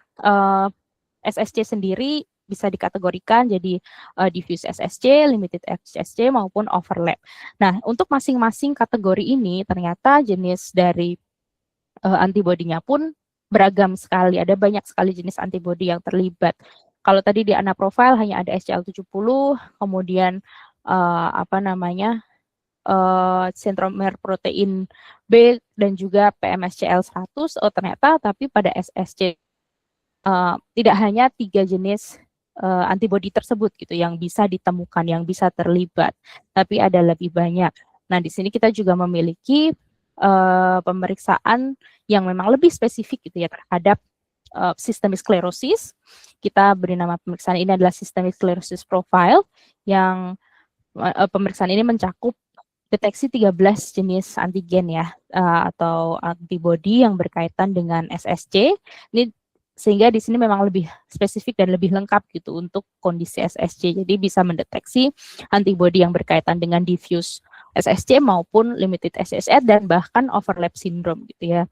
SSC sendiri bisa dikategorikan jadi diffuse SSC, limited SSC maupun overlap. Nah, untuk masing-masing kategori ini ternyata jenis dari antibodinya pun beragam sekali. Ada banyak sekali jenis antibodi yang terlibat. Kalau tadi di anaprofile hanya ada SCL70, kemudian sentromer protein B dan juga PMSCL100. Oh, ternyata tapi pada SSC tidak hanya 3 jenis antibodi tersebut gitu yang bisa ditemukan, yang bisa terlibat, tapi ada lebih banyak. Nah, di sini kita juga memiliki pemeriksaan yang memang lebih spesifik gitu ya terhadap systemic sclerosis. Kita beri nama pemeriksaan ini adalah systemic sclerosis profile yang pemeriksaan ini mencakup deteksi 13 jenis antigen ya atau antibodi yang berkaitan dengan SSC. Ini sehingga di sini memang lebih spesifik dan lebih lengkap gitu untuk kondisi SSC. Jadi bisa mendeteksi antibodi yang berkaitan dengan diffuse SSC maupun limited SSC dan bahkan overlap syndrome gitu ya.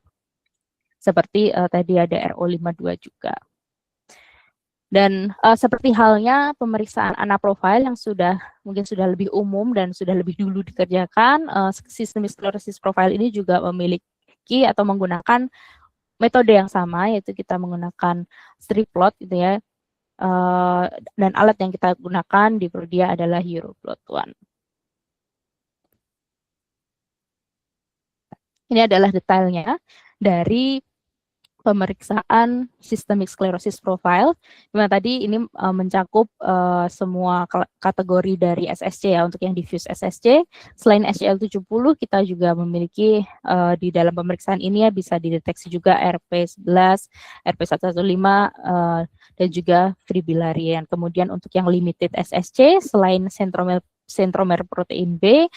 Seperti tadi ada RO52 juga. Dan seperti halnya pemeriksaan anaprofile yang mungkin sudah lebih umum dan sudah lebih dulu dikerjakan, systemic sclerosis profile ini juga memiliki atau menggunakan metode yang sama, yaitu kita menggunakan strip plot gitu ya, dan alat yang kita gunakan di Prodia adalah EuroPlot-1. Ini adalah detailnya dari pemeriksaan systemic sclerosis profile, dimana tadi ini mencakup semua kategori dari SSC ya, untuk yang diffuse SSC. Selain SCL70, kita juga memiliki di dalam pemeriksaan ini ya bisa dideteksi juga RP11, RP115, dan juga fibrillarian. Kemudian untuk yang limited SSC, selain sentromer protein B,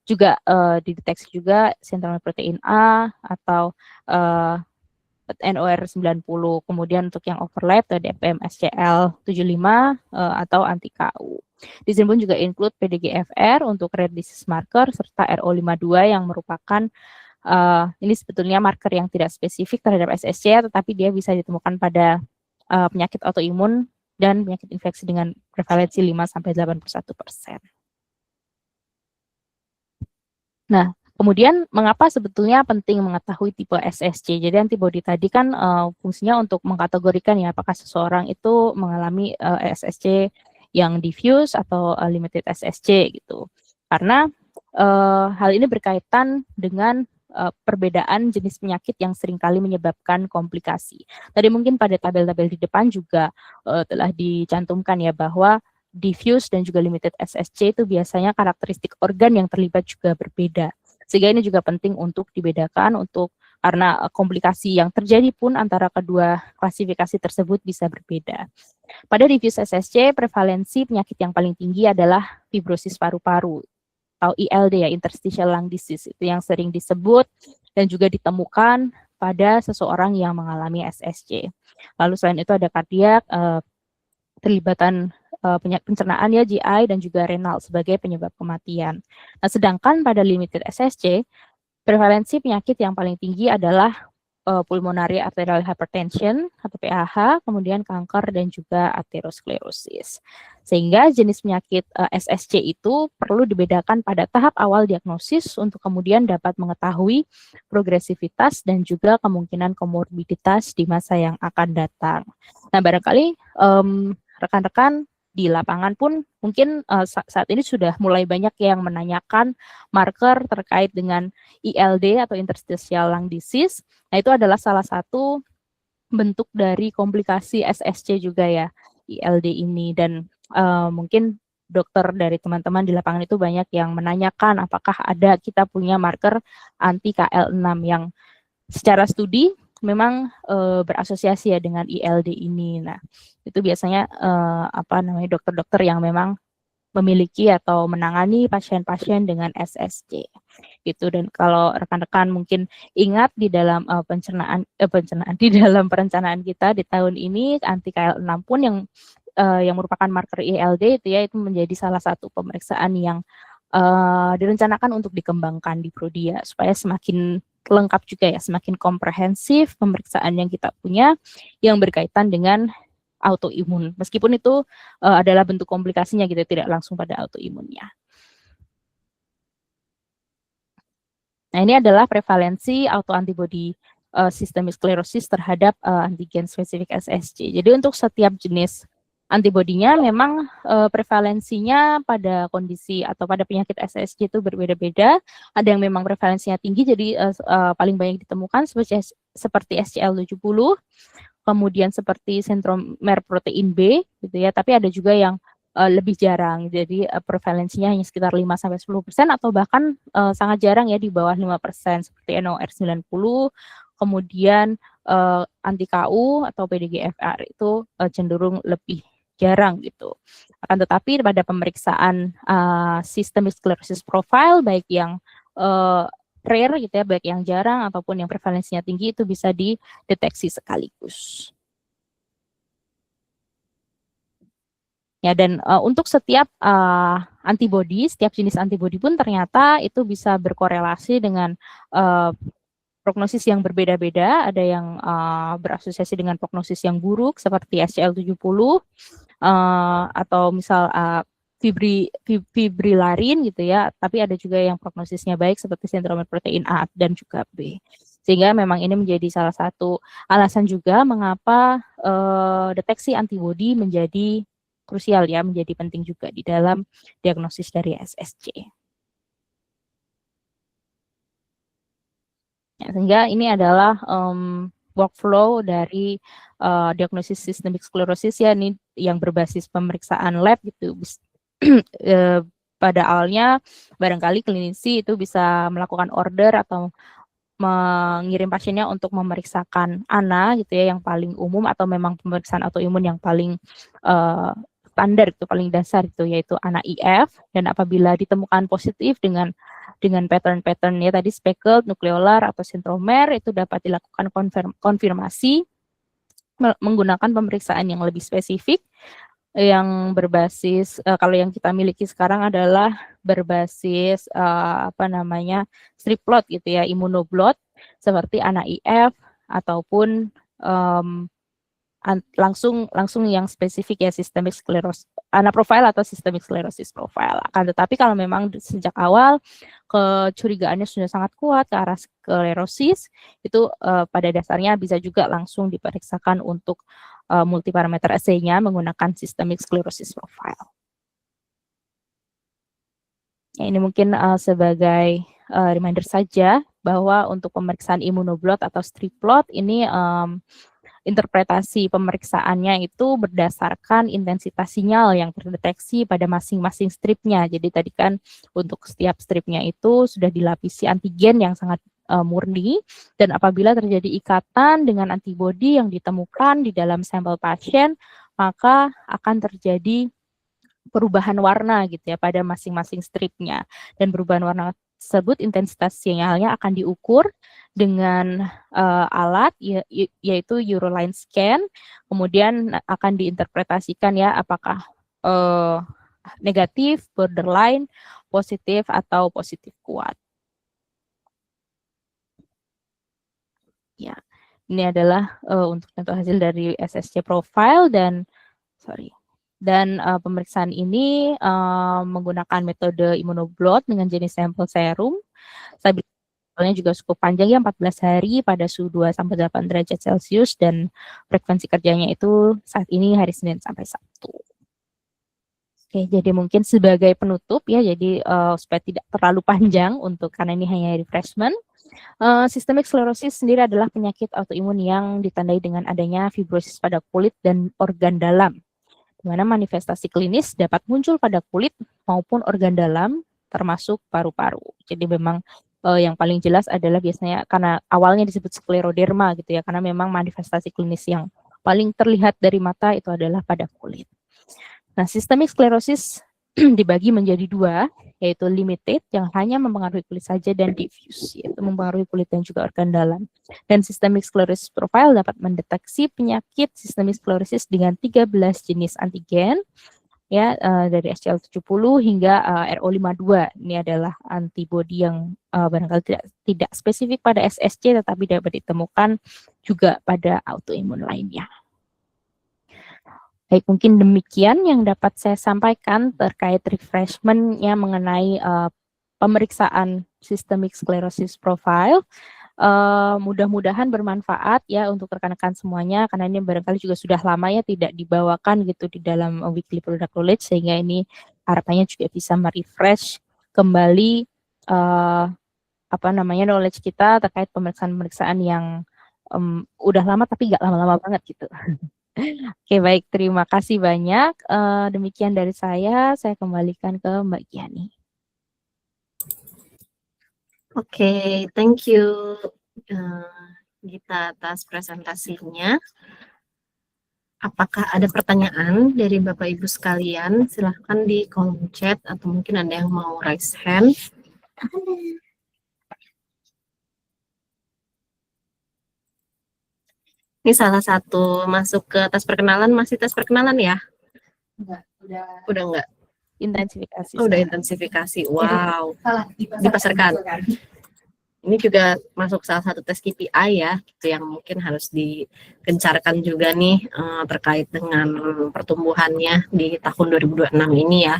juga dideteksi juga sentromer protein A atau NOR90, kemudian untuk yang overlap tadi PMSCL75 atau anti-KU. Di sini pun juga include PDGFR untuk rare disease marker serta RO52 yang merupakan ini sebetulnya marker yang tidak spesifik terhadap SSC, tetapi dia bisa ditemukan pada penyakit autoimun dan penyakit infeksi dengan prevalensi 5-81%. Nah, kemudian mengapa sebetulnya penting mengetahui tipe SSC? Jadi antibodi tadi kan fungsinya untuk mengkategorikan ya apakah seseorang itu mengalami SSC yang diffuse atau limited SSC gitu. Karena hal ini berkaitan dengan perbedaan jenis penyakit yang seringkali menyebabkan komplikasi. Tadi mungkin pada tabel-tabel di depan juga telah dicantumkan ya bahwa diffuse dan juga limited SSC itu biasanya karakteristik organ yang terlibat juga berbeda. Sehingga ini juga penting untuk dibedakan karena komplikasi yang terjadi pun antara kedua klasifikasi tersebut bisa berbeda. Pada diffuse SSC, prevalensi penyakit yang paling tinggi adalah fibrosis paru-paru atau ILD ya, interstitial lung disease, itu yang sering disebut dan juga ditemukan pada seseorang yang mengalami SSC. Lalu selain itu ada kardiak, terlibatan penyakit pencernaan ya, GI dan juga renal sebagai penyebab kematian. Nah, sedangkan pada limited SSC, prevalensi penyakit yang paling tinggi adalah pulmonary arterial hypertension atau PAH, kemudian kanker dan juga aterosklerosis. Sehingga jenis penyakit SSC itu perlu dibedakan pada tahap awal diagnosis untuk kemudian dapat mengetahui progresivitas dan juga kemungkinan komorbiditas di masa yang akan datang. Nah, barangkali rekan-rekan di lapangan pun mungkin saat ini sudah mulai banyak yang menanyakan marker terkait dengan ILD atau interstitial lung disease. Nah, itu adalah salah satu bentuk dari komplikasi SSC juga ya, ILD ini. Dan mungkin dokter dari teman-teman di lapangan itu banyak yang menanyakan apakah kita punya marker anti KL6 yang secara studi memang berasosiasi ya dengan ILD ini. Nah, itu biasanya dokter-dokter yang memang memiliki atau menangani pasien-pasien dengan SSC gitu. Dan kalau rekan-rekan mungkin ingat di dalam di dalam perencanaan kita di tahun ini anti KL6 pun yang merupakan marker ILD itu menjadi salah satu pemeriksaan yang direncanakan untuk dikembangkan di Prodia supaya semakin lengkap juga ya, semakin komprehensif pemeriksaan yang kita punya yang berkaitan dengan autoimun, meskipun itu adalah bentuk komplikasinya gitu, tidak langsung pada autoimunnya. Nah, ini adalah prevalensi autoantibody systemic sclerosis terhadap antigen spesifik SSC. Jadi untuk setiap jenis antibodinya memang prevalensinya pada kondisi atau pada penyakit SSC itu berbeda-beda. Ada yang memang prevalensinya tinggi, jadi paling banyak ditemukan seperti SCL70, kemudian seperti sentromer protein B gitu ya, tapi ada juga yang lebih jarang, jadi prevalensinya hanya sekitar 5-10% atau bahkan sangat jarang ya, di bawah 5%, seperti NOR90, kemudian anti-KU atau PDGFR itu cenderung lebih jarang gitu. Akan tetapi pada pemeriksaan systemic sclerosis profile, baik yang rare gitu ya, baik yang jarang ataupun yang prevalensinya tinggi, itu bisa dideteksi sekaligus. Ya, dan untuk setiap antibody, setiap jenis antibody pun ternyata itu bisa berkorelasi dengan prognosis yang berbeda-beda. Ada yang berasosiasi dengan prognosis yang buruk seperti SCL70 atau misal fibrilarin gitu ya, tapi ada juga yang prognosisnya baik seperti sentromer protein A dan juga B. Sehingga memang ini menjadi salah satu alasan juga mengapa deteksi antibodi menjadi krusial ya, menjadi penting juga di dalam diagnosis dari SSC. Ya, sehingga ini adalah workflow dari diagnosis systemic sclerosis ya, ini yang berbasis pemeriksaan lab gitu. Pada awalnya barangkali klinisi itu bisa melakukan order atau mengirim pasiennya untuk memeriksakan ANA gitu ya, yang paling umum, atau memang pemeriksaan autoimun yang paling standar itu, paling dasar itu, yaitu ANA IF. Dan apabila ditemukan positif dengan pattern-pattern ya tadi, speckled, nukleolar atau sentromer, itu dapat dilakukan konfirmasi menggunakan pemeriksaan yang lebih spesifik yang berbasis kalau yang kita miliki sekarang adalah berbasis strip plot gitu ya, immunoblot seperti ANA-IF ataupun langsung yang spesifik ya, systemic sclerosis ANA profile atau systemic sclerosis profile. Akan tetapi kalau memang sejak awal kecurigaannya sudah sangat kuat ke arah sklerosis, itu pada dasarnya bisa juga langsung diperiksakan untuk multiparameter assay-nya menggunakan systemic sclerosis profile. Ya, ini mungkin sebagai reminder saja bahwa untuk pemeriksaan immunoblot atau strip plot ini interpretasi pemeriksaannya itu berdasarkan intensitas sinyal yang terdeteksi pada masing-masing stripnya. Jadi tadi kan untuk setiap stripnya itu sudah dilapisi antigen yang sangat murni, dan apabila terjadi ikatan dengan antibodi yang ditemukan di dalam sampel pasien, maka akan terjadi perubahan warna gitu ya pada masing-masing stripnya. Dan perubahan warna tersebut intensitas sinyalnya akan diukur dengan alat yaitu Euroline scan, kemudian akan diinterpretasikan ya apakah negatif, borderline, positif atau positif kuat. Ya, ini adalah untuk contoh hasil dari SSC profile dan pemeriksaan ini menggunakan metode immunoblot dengan jenis sampel serum. Stabilitasnya juga cukup panjang ya, 14 hari pada suhu 2-8 derajat Celcius, dan frekuensi kerjanya itu saat ini hari Senin sampai Sabtu. Oke, jadi mungkin sebagai penutup ya, jadi supaya tidak terlalu panjang karena ini hanya refreshment. Systemic sclerosis sendiri adalah penyakit autoimun yang ditandai dengan adanya fibrosis pada kulit dan organ dalam. di mana manifestasi klinis dapat muncul pada kulit maupun organ dalam, termasuk paru-paru. Jadi memang yang paling jelas adalah biasanya karena awalnya disebut skleroderma gitu ya, karena memang manifestasi klinis yang paling terlihat dari mata itu adalah pada kulit. Nah, systemic sclerosis dibagi menjadi dua, yaitu limited yang hanya mempengaruhi kulit saja dan diffuse, yaitu mempengaruhi kulit dan juga organ dalam. Dan systemic sclerosis profile dapat mendeteksi penyakit systemic sclerosis dengan 13 jenis antigen, ya dari SCL70 hingga RO52. Ini adalah antibodi yang barangkali tidak spesifik pada SSC, tetapi dapat ditemukan juga pada autoimun lainnya. Baik, mungkin demikian yang dapat saya sampaikan terkait refreshment-nya mengenai pemeriksaan systemic sclerosis profile. Mudah-mudahan bermanfaat ya untuk rekan-rekan semuanya, karena ini barangkali juga sudah lama ya tidak dibawakan gitu di dalam weekly product knowledge, sehingga ini harapannya juga bisa merefresh kembali knowledge kita terkait pemeriksaan-pemeriksaan yang udah lama tapi nggak lama-lama banget gitu. Oke, baik, terima kasih banyak. Demikian dari saya kembalikan ke Mbak Giani. Oke, thank you Gita atas presentasinya. Apakah ada pertanyaan dari Bapak Ibu sekalian? Silahkan di kolom chat atau mungkin ada yang mau raise hand. Ini salah satu masuk ke tes perkenalan, masih tes perkenalan ya? Udah enggak? Intensifikasi. Udah intensifikasi. Wow. Dipasarkan. Ini juga masuk salah satu tes KPI ya, gitu yang mungkin harus digencarkan juga nih terkait dengan pertumbuhannya di tahun 2026 ini ya.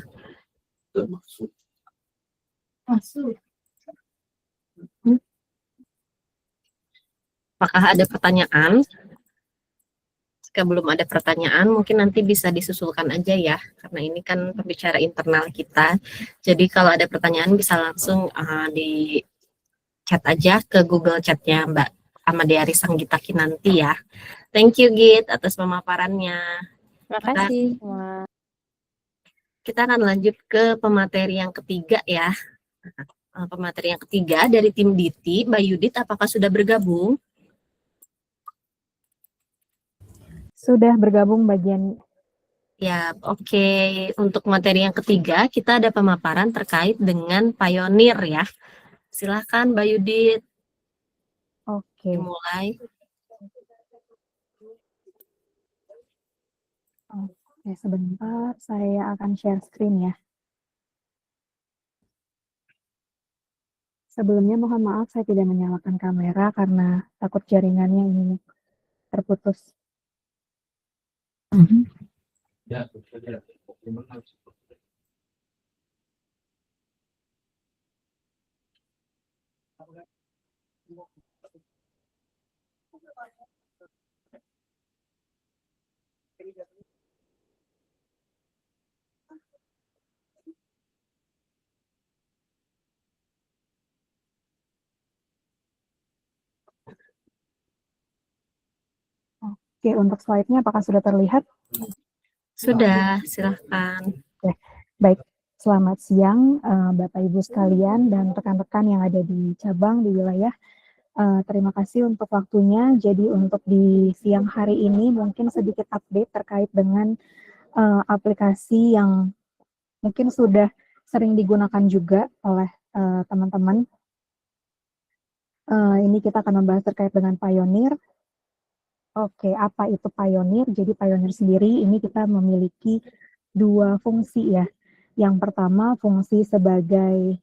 Masuk. Apakah ada pertanyaan? Jika belum ada pertanyaan, mungkin nanti bisa disusulkan aja ya, karena ini kan pembicara internal kita. Jadi kalau ada pertanyaan bisa langsung di chat aja ke Google Chat-nya Mbak Amadea Sanggita Kinanti ya. Thank you Git atas pemaparannya. Terima kasih. Kita akan lanjut ke pemateri yang ketiga ya. Pemateri yang ketiga dari tim DITI, Mbak Yudit apakah sudah bergabung? Sudah bergabung bagian. Ya, oke. Untuk materi yang ketiga, kita ada pemaparan terkait dengan pionir ya. Silahkan Mbak Yudit. Oke. Dimulai. Oke, sebentar saya akan share screen ya. Sebelumnya mohon maaf saya tidak menyalakan kamera karena takut jaringannya ini terputus. Oke, untuk slide-nya apakah sudah terlihat? Sudah, silahkan. Oke, baik. Selamat siang Bapak Ibu sekalian dan rekan-rekan yang ada di cabang di wilayah. Terima kasih untuk waktunya. Jadi untuk di siang hari ini mungkin sedikit update terkait dengan aplikasi yang mungkin sudah sering digunakan juga oleh teman-teman. Ini kita akan membahas terkait dengan Pioneer. Oke, apa itu Pioneer? Jadi Pioneer sendiri ini kita memiliki dua fungsi ya. Yang pertama fungsi sebagai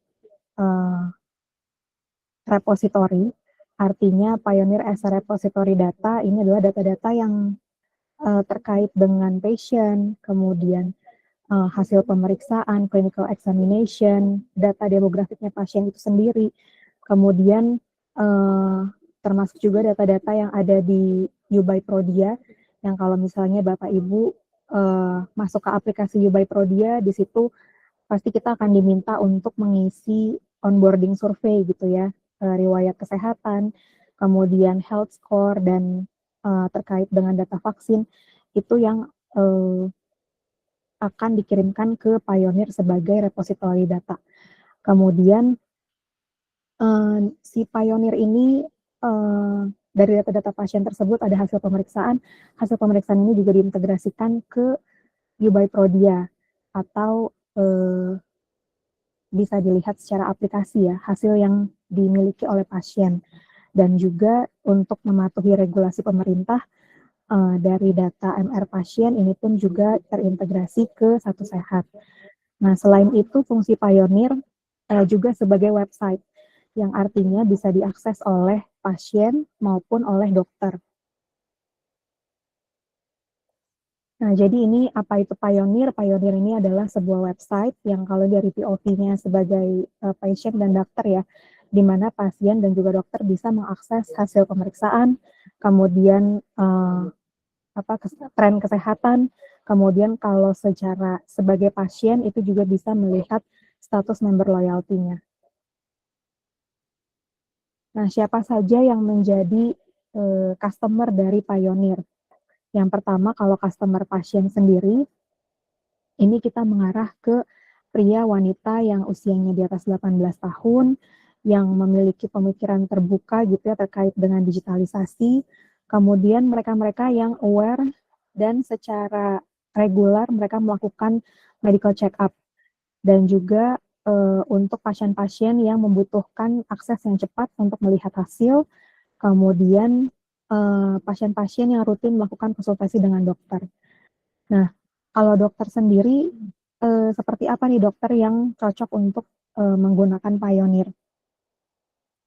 repository, artinya Pioneer as a repository data, ini adalah data-data yang terkait dengan patient, kemudian hasil pemeriksaan, clinical examination, data demografiknya pasien itu sendiri, kemudian termasuk juga data-data yang ada di UBI-Prodia, yang kalau misalnya Bapak Ibu masuk ke aplikasi UBI-Prodia, di situ pasti kita akan diminta untuk mengisi onboarding survei gitu ya, riwayat kesehatan, kemudian health score, dan terkait dengan data vaksin, itu yang akan dikirimkan ke Pioneer sebagai repository data. Kemudian si Pioneer ini dari data-data pasien tersebut ada hasil pemeriksaan ini juga diintegrasikan ke UBI-Prodia atau bisa dilihat secara aplikasi ya, hasil yang dimiliki oleh pasien. Dan juga untuk mematuhi regulasi pemerintah dari data MR pasien ini pun juga terintegrasi ke Satu Sehat. Nah, selain itu fungsi Pioneer juga sebagai website yang artinya bisa diakses oleh pasien maupun oleh dokter. Nah, jadi ini apa itu Pioneer? Pioneer ini adalah sebuah website yang kalau dari POV-nya sebagai pasien dan dokter ya, di mana pasien dan juga dokter bisa mengakses hasil pemeriksaan, kemudian tren kesehatan, kemudian kalau secara sebagai pasien itu juga bisa melihat status member loyalty-nya. Nah, siapa saja yang menjadi customer dari Pioneer? Yang pertama, kalau customer pasien sendiri, ini kita mengarah ke pria wanita yang usianya di atas 18 tahun, yang memiliki pemikiran terbuka gitu ya terkait dengan digitalisasi, kemudian mereka-mereka yang aware dan secara reguler mereka melakukan medical check-up, dan juga untuk pasien-pasien yang membutuhkan akses yang cepat untuk melihat hasil, kemudian pasien-pasien yang rutin melakukan konsultasi dengan dokter. Nah, kalau dokter sendiri, seperti apa nih dokter yang cocok untuk menggunakan Pioneer?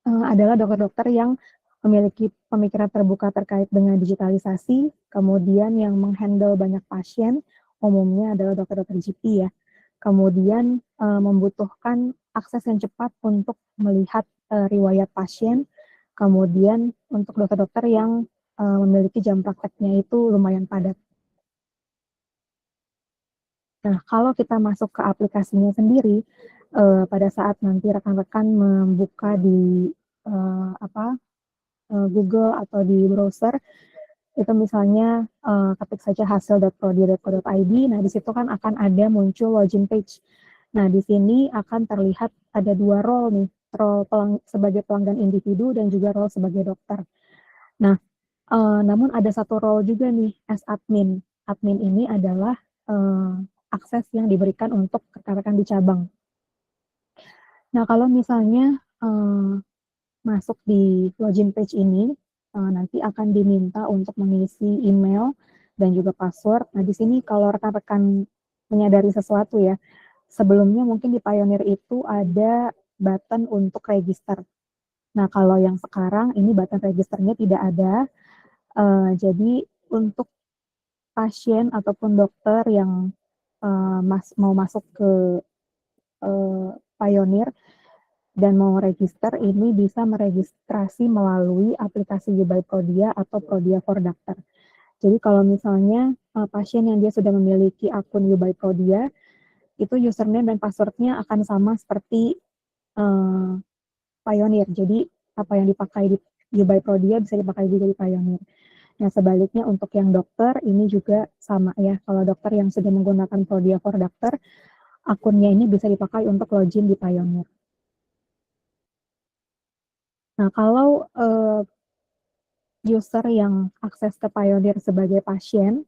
Adalah dokter-dokter yang memiliki pemikiran terbuka terkait dengan digitalisasi, kemudian yang menghandle banyak pasien, umumnya adalah dokter-dokter GP ya. Kemudian membutuhkan akses yang cepat untuk melihat riwayat pasien, kemudian untuk dokter-dokter yang memiliki jam prakteknya itu lumayan padat. Nah, kalau kita masuk ke aplikasinya sendiri, pada saat nanti rekan-rekan membuka di Google atau di browser, itu misalnya ketik saja hasil.prodia.co.id, nah di situ kan akan ada muncul login page. Nah, di sini akan terlihat ada dua role nih, role sebagai pelanggan individu dan juga role sebagai dokter. Nah, namun ada satu role juga nih as admin. Admin ini adalah akses yang diberikan untuk rekan-rekan di cabang. Nah, kalau misalnya masuk di login page ini, nanti akan diminta untuk mengisi email dan juga password. Nah, di sini kalau rekan-rekan menyadari sesuatu ya, sebelumnya mungkin di Pioneer itu ada button untuk register. Nah, kalau yang sekarang ini button registernya tidak ada. Jadi untuk pasien ataupun dokter yang mau masuk ke Pioneer dan mau register, ini bisa meregistrasi melalui aplikasi UBI-Prodia atau Prodia for Doctor. Jadi kalau misalnya pasien yang dia sudah memiliki akun UBI-Prodia, itu username dan passwordnya akan sama seperti Pioneer. Jadi apa yang dipakai di UBI-Prodia bisa dipakai juga di Pioneer. Nah, sebaliknya untuk yang dokter ini juga sama ya. Kalau dokter yang sudah menggunakan Prodia for Doctor, akunnya ini bisa dipakai untuk login di Pioneer. Nah, kalau user yang akses ke Pioneer sebagai pasien,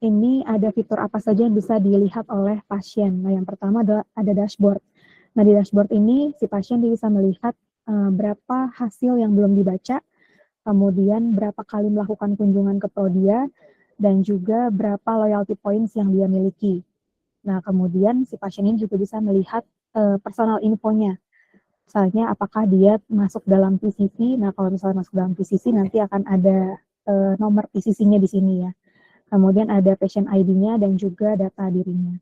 ini ada fitur apa saja yang bisa dilihat oleh pasien. Nah, yang pertama adalah ada dashboard. Nah, di dashboard ini si pasien bisa melihat berapa hasil yang belum dibaca, kemudian berapa kali melakukan kunjungan ke Prodia, dan juga berapa loyalty points yang dia miliki. Nah, kemudian si pasien ini juga bisa melihat personal infonya. Misalnya apakah dia masuk dalam PCC. Nah, kalau misalnya masuk dalam PCC nanti akan ada nomor PCC-nya di sini ya. Kemudian ada patient ID-nya dan juga data dirinya.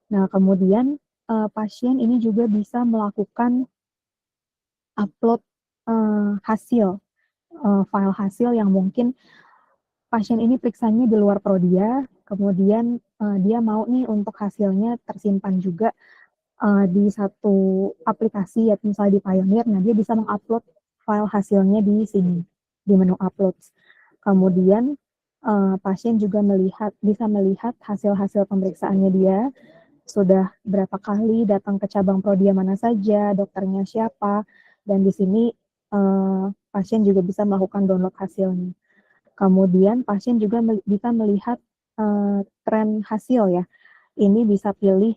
Nah, kemudian pasien ini juga bisa melakukan upload hasil, file hasil yang mungkin pasien ini periksanya di luar Prodia, kemudian dia mau nih untuk hasilnya tersimpan juga di satu aplikasi, ya misalnya di Pioneer, nah dia bisa mengupload file hasilnya di sini, di menu upload. Kemudian pasien juga bisa melihat hasil-hasil pemeriksaannya dia, sudah berapa kali datang ke cabang prodia mana saja, dokternya siapa, dan di sini pasien juga bisa melakukan download hasilnya. Kemudian pasien juga bisa melihat tren hasil ya. Ini bisa pilih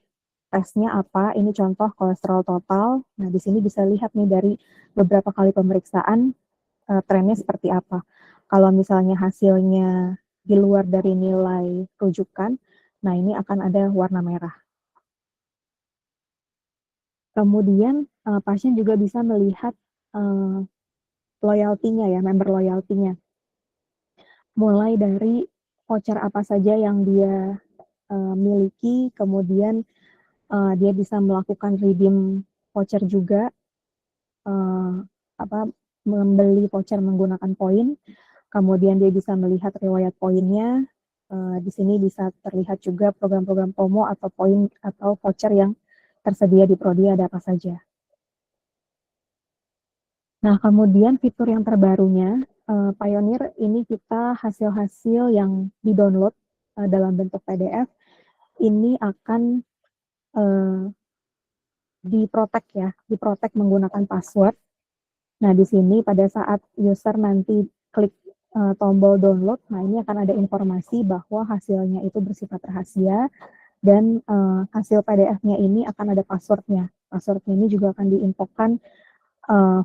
tesnya apa, ini contoh kolesterol total. Nah, di sini bisa lihat nih dari beberapa kali pemeriksaan trennya seperti apa. Kalau misalnya hasilnya di luar dari nilai rujukan, nah ini akan ada warna merah. Kemudian pasien juga bisa melihat loyalty-nya ya, member loyalty-nya. Mulai dari voucher apa saja yang dia miliki, kemudian dia bisa melakukan redeem voucher juga, membeli voucher menggunakan poin, kemudian dia bisa melihat riwayat poinnya. Di sini bisa terlihat juga program-program promo atau poin atau voucher yang tersedia di Prodi ada apa saja. Nah, kemudian fitur yang terbarunya, Pioneer ini kita hasil-hasil yang di-download dalam bentuk PDF, ini akan diprotek menggunakan password. Nah, di sini pada saat user nanti klik tombol download, nah ini akan ada informasi bahwa hasilnya itu bersifat rahasia, dan hasil PDF-nya ini akan ada password-nya. Password-nya ini juga akan diinfokan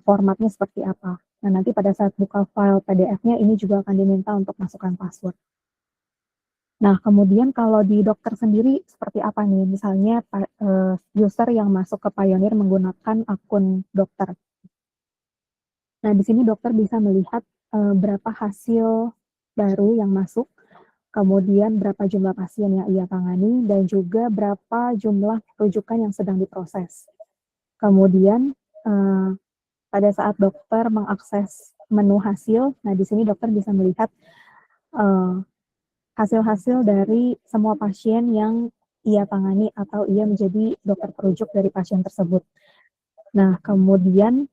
formatnya seperti apa. Nah, nanti pada saat buka file PDF-nya ini juga akan diminta untuk masukkan password. Nah, kemudian kalau di dokter sendiri seperti apa nih? Misalnya user yang masuk ke Pioneer menggunakan akun dokter. Nah, di sini dokter bisa melihat berapa hasil baru yang masuk, kemudian berapa jumlah pasien yang ia tangani, dan juga berapa jumlah rujukan yang sedang diproses. Kemudian pada saat dokter mengakses menu hasil, nah di sini dokter bisa melihat hasil-hasil dari semua pasien yang ia tangani atau ia menjadi dokter perujuk dari pasien tersebut. Nah, kemudian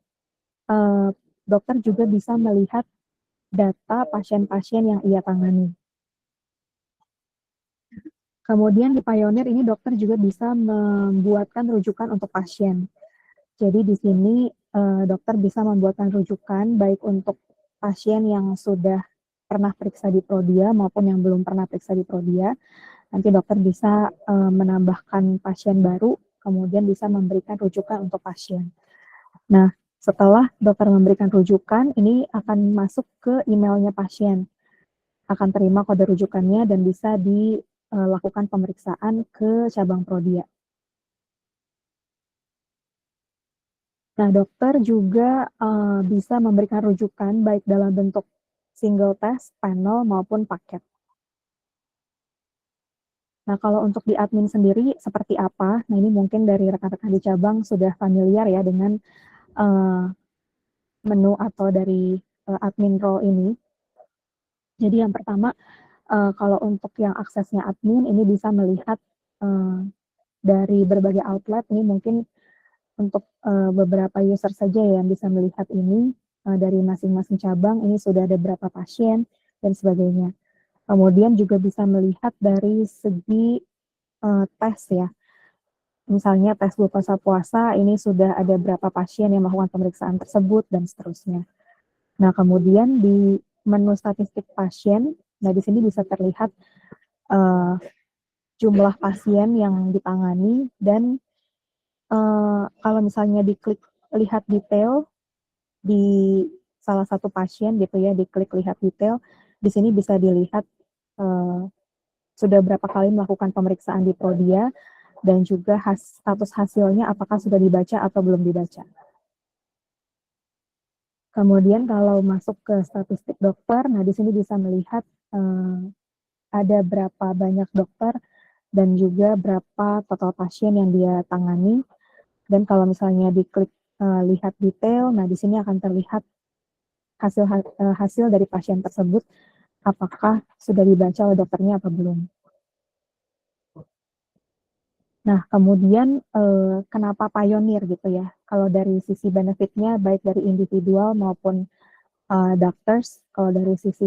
dokter juga bisa melihat data pasien-pasien yang ia tangani. Kemudian di Pioneer ini dokter juga bisa membuatkan rujukan untuk pasien. Jadi di sini dokter bisa membuatkan rujukan baik untuk pasien yang sudah pernah periksa di Prodia maupun yang belum pernah periksa di Prodia. Nanti dokter bisa menambahkan pasien baru, kemudian bisa memberikan rujukan untuk pasien. Nah, setelah dokter memberikan rujukan, ini akan masuk ke emailnya pasien. Akan terima kode rujukannya dan bisa dilakukan pemeriksaan ke cabang Prodia. Nah, dokter juga bisa memberikan rujukan baik dalam bentuk single test, panel, maupun paket. Nah, kalau untuk di admin sendiri seperti apa? Nah, ini mungkin dari rekan-rekan di cabang sudah familiar ya dengan menu atau dari admin role ini. Jadi yang pertama, kalau untuk yang aksesnya admin, ini bisa melihat dari berbagai outlet, ini mungkin untuk beberapa user saja yang bisa melihat ini, dari masing-masing cabang, ini sudah ada berapa pasien, dan sebagainya. Kemudian juga bisa melihat dari segi tes ya. Misalnya tes glukosa puasa, ini sudah ada berapa pasien yang melakukan pemeriksaan tersebut, dan seterusnya. Nah, kemudian di menu statistik pasien, nah di sini bisa terlihat jumlah pasien yang ditangani, dan kalau misalnya diklik lihat detail di salah satu pasien gitu ya, diklik lihat detail, di sini bisa dilihat sudah berapa kali melakukan pemeriksaan di Prodia, dan juga status hasilnya apakah sudah dibaca atau belum dibaca. Kemudian kalau masuk ke statistik dokter, nah di sini bisa melihat ada berapa banyak dokter dan juga berapa total pasien yang dia tangani. Dan kalau misalnya diklik lihat detail, nah di sini akan terlihat hasil dari pasien tersebut, apakah sudah dibaca oleh dokternya atau belum. Nah, kemudian kenapa Pioneer gitu ya? Kalau dari sisi benefitnya, baik dari individual maupun doctors, kalau dari sisi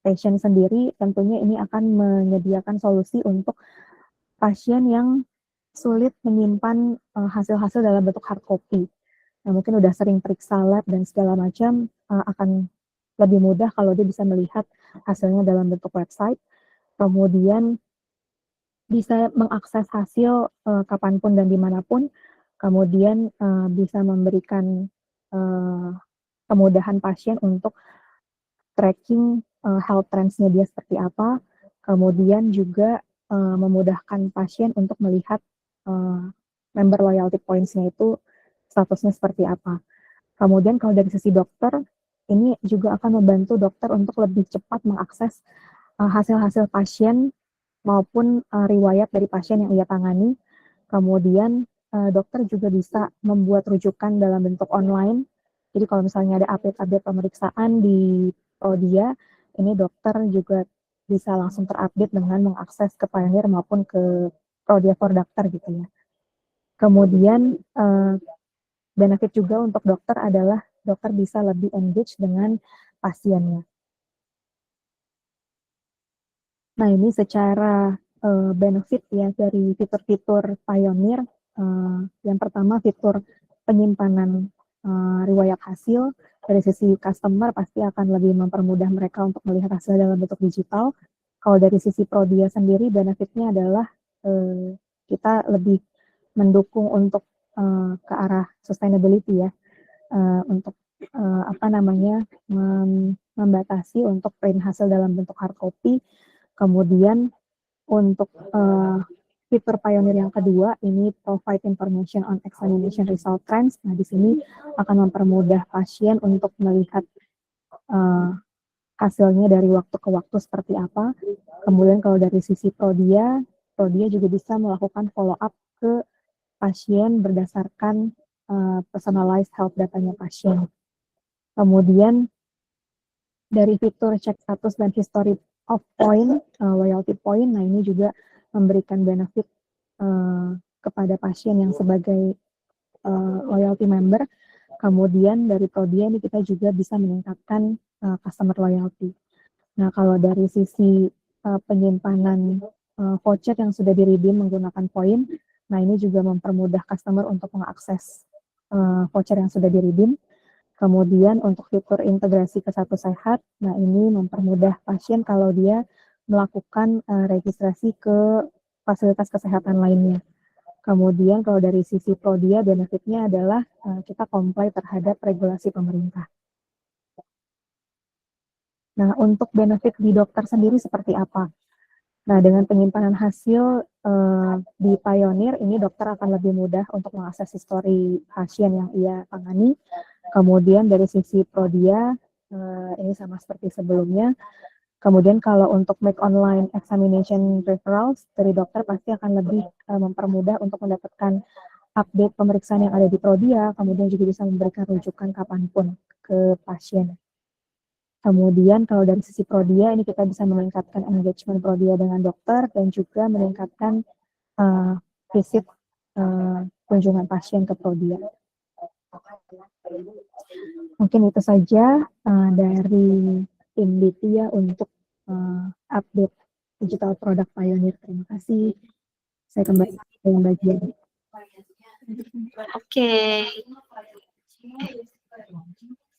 patient sendiri, tentunya ini akan menyediakan solusi untuk pasien yang sulit menyimpan hasil-hasil dalam bentuk hard copy. Nah, mungkin udah sering periksa lab dan segala macam, akan lebih mudah kalau dia bisa melihat hasilnya dalam bentuk website, kemudian bisa mengakses hasil kapanpun dan dimanapun, kemudian bisa memberikan kemudahan pasien untuk tracking health trends-nya dia seperti apa, kemudian juga memudahkan pasien untuk melihat member loyalty points-nya itu statusnya seperti apa. Kemudian kalau dari sisi dokter, ini juga akan membantu dokter untuk lebih cepat mengakses hasil-hasil pasien maupun riwayat dari pasien yang ia tangani. Kemudian dokter juga bisa membuat rujukan dalam bentuk online. Jadi kalau misalnya ada update-update pemeriksaan di Prodia, ini dokter juga bisa langsung terupdate dengan mengakses ke Pioneer maupun ke Prodia for Doctor gitu ya. Kemudian benefit juga untuk dokter adalah dokter bisa lebih engage dengan pasiennya. Nah, ini secara benefit ya dari fitur-fitur Pioneer. Yang pertama fitur penyimpanan riwayat hasil. Dari sisi customer pasti akan lebih mempermudah mereka untuk melihat hasil dalam bentuk digital. Kalau dari sisi Prodia sendiri benefitnya adalah kita lebih mendukung untuk ke arah sustainability ya, untuk membatasi untuk print hasil dalam bentuk hard copy. Kemudian untuk fitur Pioneer yang kedua, ini provide information on examination result trends. Nah, di sini akan mempermudah pasien untuk melihat hasilnya dari waktu ke waktu seperti apa. Kemudian kalau dari sisi Prodia juga bisa melakukan follow up ke pasien berdasarkan personalized health datanya pasien. Kemudian dari fitur cek status dan history of point, loyalty point, nah ini juga memberikan benefit kepada pasien yang sebagai loyalty member. Kemudian dari Prodia ini kita juga bisa meningkatkan customer loyalty. Nah, kalau dari sisi penyimpanan voucher yang sudah di-redeem menggunakan poin, nah ini juga mempermudah customer untuk mengakses voucher yang sudah di-redeem. Kemudian untuk fitur integrasi ke Satu Sehat, nah ini mempermudah pasien kalau dia melakukan registrasi ke fasilitas kesehatan lainnya. Kemudian kalau dari sisi Prodia, benefitnya adalah kita comply terhadap regulasi pemerintah. Nah, untuk benefit di dokter sendiri seperti apa? Nah, dengan penyimpanan hasil di Pioneer, ini dokter akan lebih mudah untuk mengakses histori pasien yang ia tangani. Kemudian dari sisi Prodia, ini sama seperti sebelumnya. Kemudian kalau untuk make online examination referrals, dari dokter pasti akan lebih mempermudah untuk mendapatkan update pemeriksaan yang ada di Prodia, kemudian juga bisa memberikan rujukan kapanpun ke pasien. Kemudian kalau dari sisi Prodia, ini kita bisa meningkatkan engagement Prodia dengan dokter dan juga meningkatkan visit kunjungan pasien ke Prodia. Mungkin itu saja dari tim Ditya untuk update digital product Pioneer. Terima kasih. Saya kembali ke yang bagian. Oke.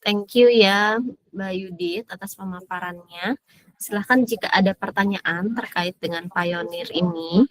Thank you ya Mbak Yudit atas pemaparannya. Silahkan jika ada pertanyaan terkait dengan Pioneer ini.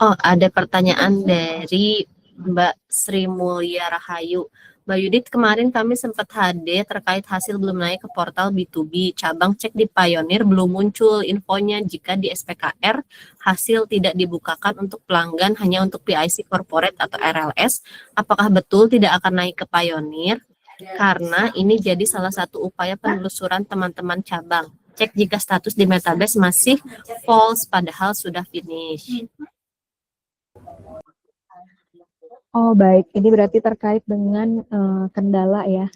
Oh, ada pertanyaan dari Mbak Sri Mulya Rahayu. Mbak Yudit, kemarin kami sempat HD terkait hasil belum naik ke portal B2B. Cabang cek di Pioneer belum muncul infonya jika di SPKR hasil tidak dibukakan untuk pelanggan hanya untuk PIC Corporate atau RLS. Apakah betul tidak akan naik ke Pioneer? Karena ini jadi salah satu upaya penelusuran teman-teman cabang. Cek jika status di Metabase masih false padahal sudah finish. Oh baik, ini berarti terkait dengan kendala ya.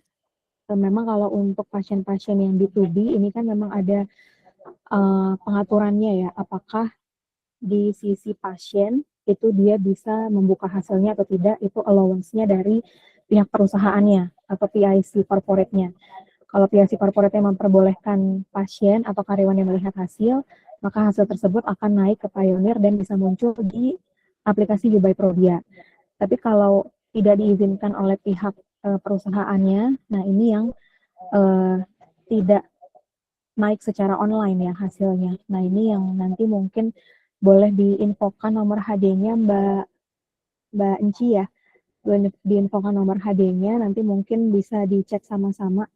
Memang kalau untuk pasien-pasien yang B2B ini kan memang ada pengaturannya ya. Apakah di sisi pasien itu dia bisa membuka hasilnya atau tidak, itu allowance-nya dari pihak perusahaannya atau PIC corporate-nya. Kalau PLC corporate yang memperbolehkan pasien atau karyawan yang melihat hasil, maka hasil tersebut akan naik ke Pioneer dan bisa muncul di aplikasi YouBuy Prodiya. Tapi kalau tidak diizinkan oleh pihak perusahaannya, nah ini yang tidak naik secara online ya hasilnya. Nah ini yang nanti mungkin boleh diinfokan nomor HD-nya Mbak Enci ya, diinfokan nomor HD-nya, nanti mungkin bisa dicek sama-sama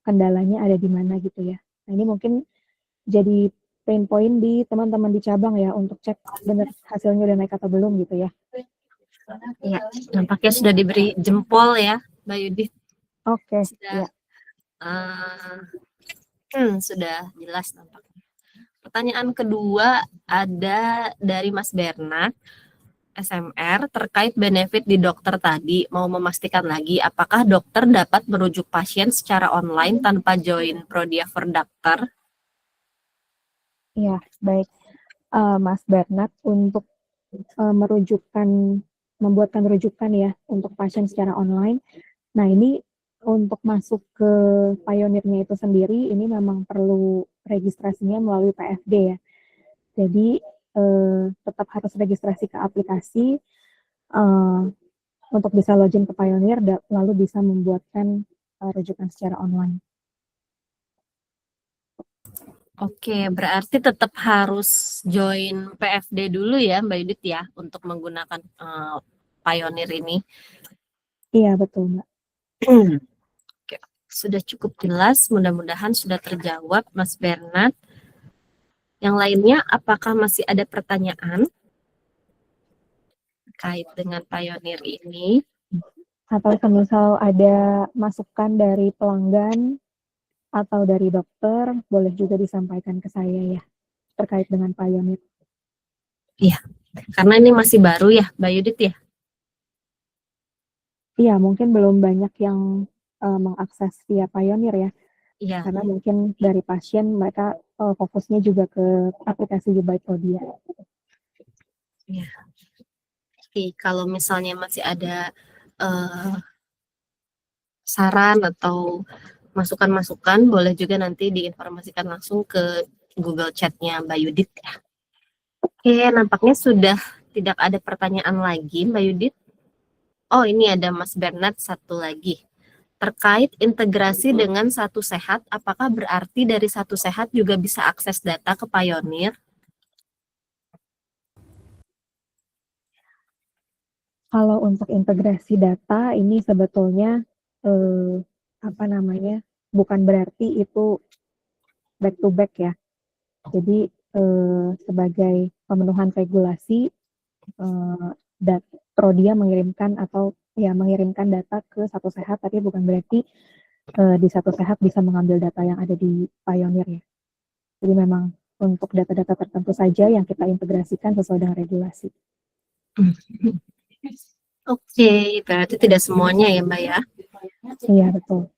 kendalanya ada di mana gitu ya. Nah ini mungkin jadi pain point di teman-teman di cabang ya untuk cek benar hasilnya udah naik atau belum gitu ya. Ya, nampaknya sudah diberi jempol ya, Mbak Yudit. Oke, Sudah, sudah jelas nampaknya. Pertanyaan kedua ada dari Mas Bernard, SMR, terkait benefit di dokter tadi. Mau memastikan lagi, apakah dokter dapat merujuk pasien secara online tanpa join Prodiya for Doctor? Iya, baik. Mas Bernard, untuk membuatkan rujukan ya untuk pasien secara online. Nah ini untuk masuk ke Pioneer-nya itu sendiri, ini memang perlu registrasinya melalui PFD ya. Jadi tetap harus registrasi ke aplikasi untuk bisa login ke Pioneer, lalu bisa membuatkan rujukan secara online. Oke, berarti tetap harus join PFD dulu ya, Mbak Yudit ya, untuk menggunakan Pioneer ini. Iya, betul, Mbak. Oke, sudah cukup jelas, mudah-mudahan sudah terjawab, Mas Bernard. Yang lainnya, apakah masih ada pertanyaan terkait dengan Pioneer ini? Atau semisal ada masukan dari pelanggan atau dari dokter, boleh juga disampaikan ke saya ya, terkait dengan Pioneer. Iya, karena ini masih baru ya, Mbak Yudit ya? Iya, mungkin belum banyak yang mengakses via Pioneer ya. Iya. Karena mungkin dari pasien mereka fokusnya juga ke aplikasi YouBuy Prodiya. Iya. Oke, kalau misalnya masih ada saran atau masukan-masukan, boleh juga nanti diinformasikan langsung ke Google Chat-nya Mbak Yudit ya. Oke, nampaknya sudah tidak ada pertanyaan lagi Mbak Yudit. Oh, ini ada Mas Bernard satu lagi. Terkait integrasi dengan Satu Sehat, apakah berarti dari Satu Sehat juga bisa akses data ke Pioneer? Kalau untuk integrasi data ini sebetulnya bukan berarti itu back to back ya. Jadi sebagai pemenuhan regulasi Prodiya mengirimkan data ke Satu Sehat, tapi bukan berarti di Satu Sehat bisa mengambil data yang ada di Pioneer ya. Jadi memang untuk data-data tertentu saja yang kita integrasikan sesuai dengan regulasi. Oke, berarti tidak semuanya ya Mbak ya? Iya, betul.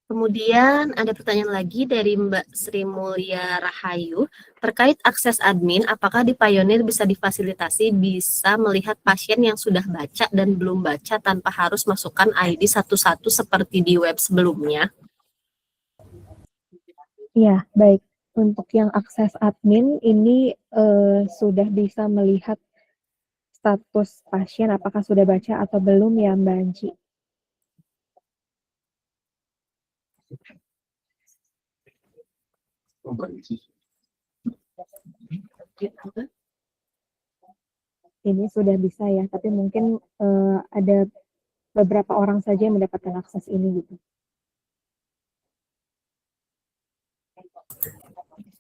Kemudian ada pertanyaan lagi dari Mbak Sri Mulya Rahayu terkait akses admin, apakah di Pioneer bisa difasilitasi bisa melihat pasien yang sudah baca dan belum baca tanpa harus masukkan ID satu-satu seperti di web sebelumnya? Iya, baik. Untuk yang akses admin ini sudah bisa melihat status pasien apakah sudah baca atau belum ya Mbak Anci? Ini sudah bisa ya, tapi mungkin ada beberapa orang saja yang mendapatkan akses ini gitu.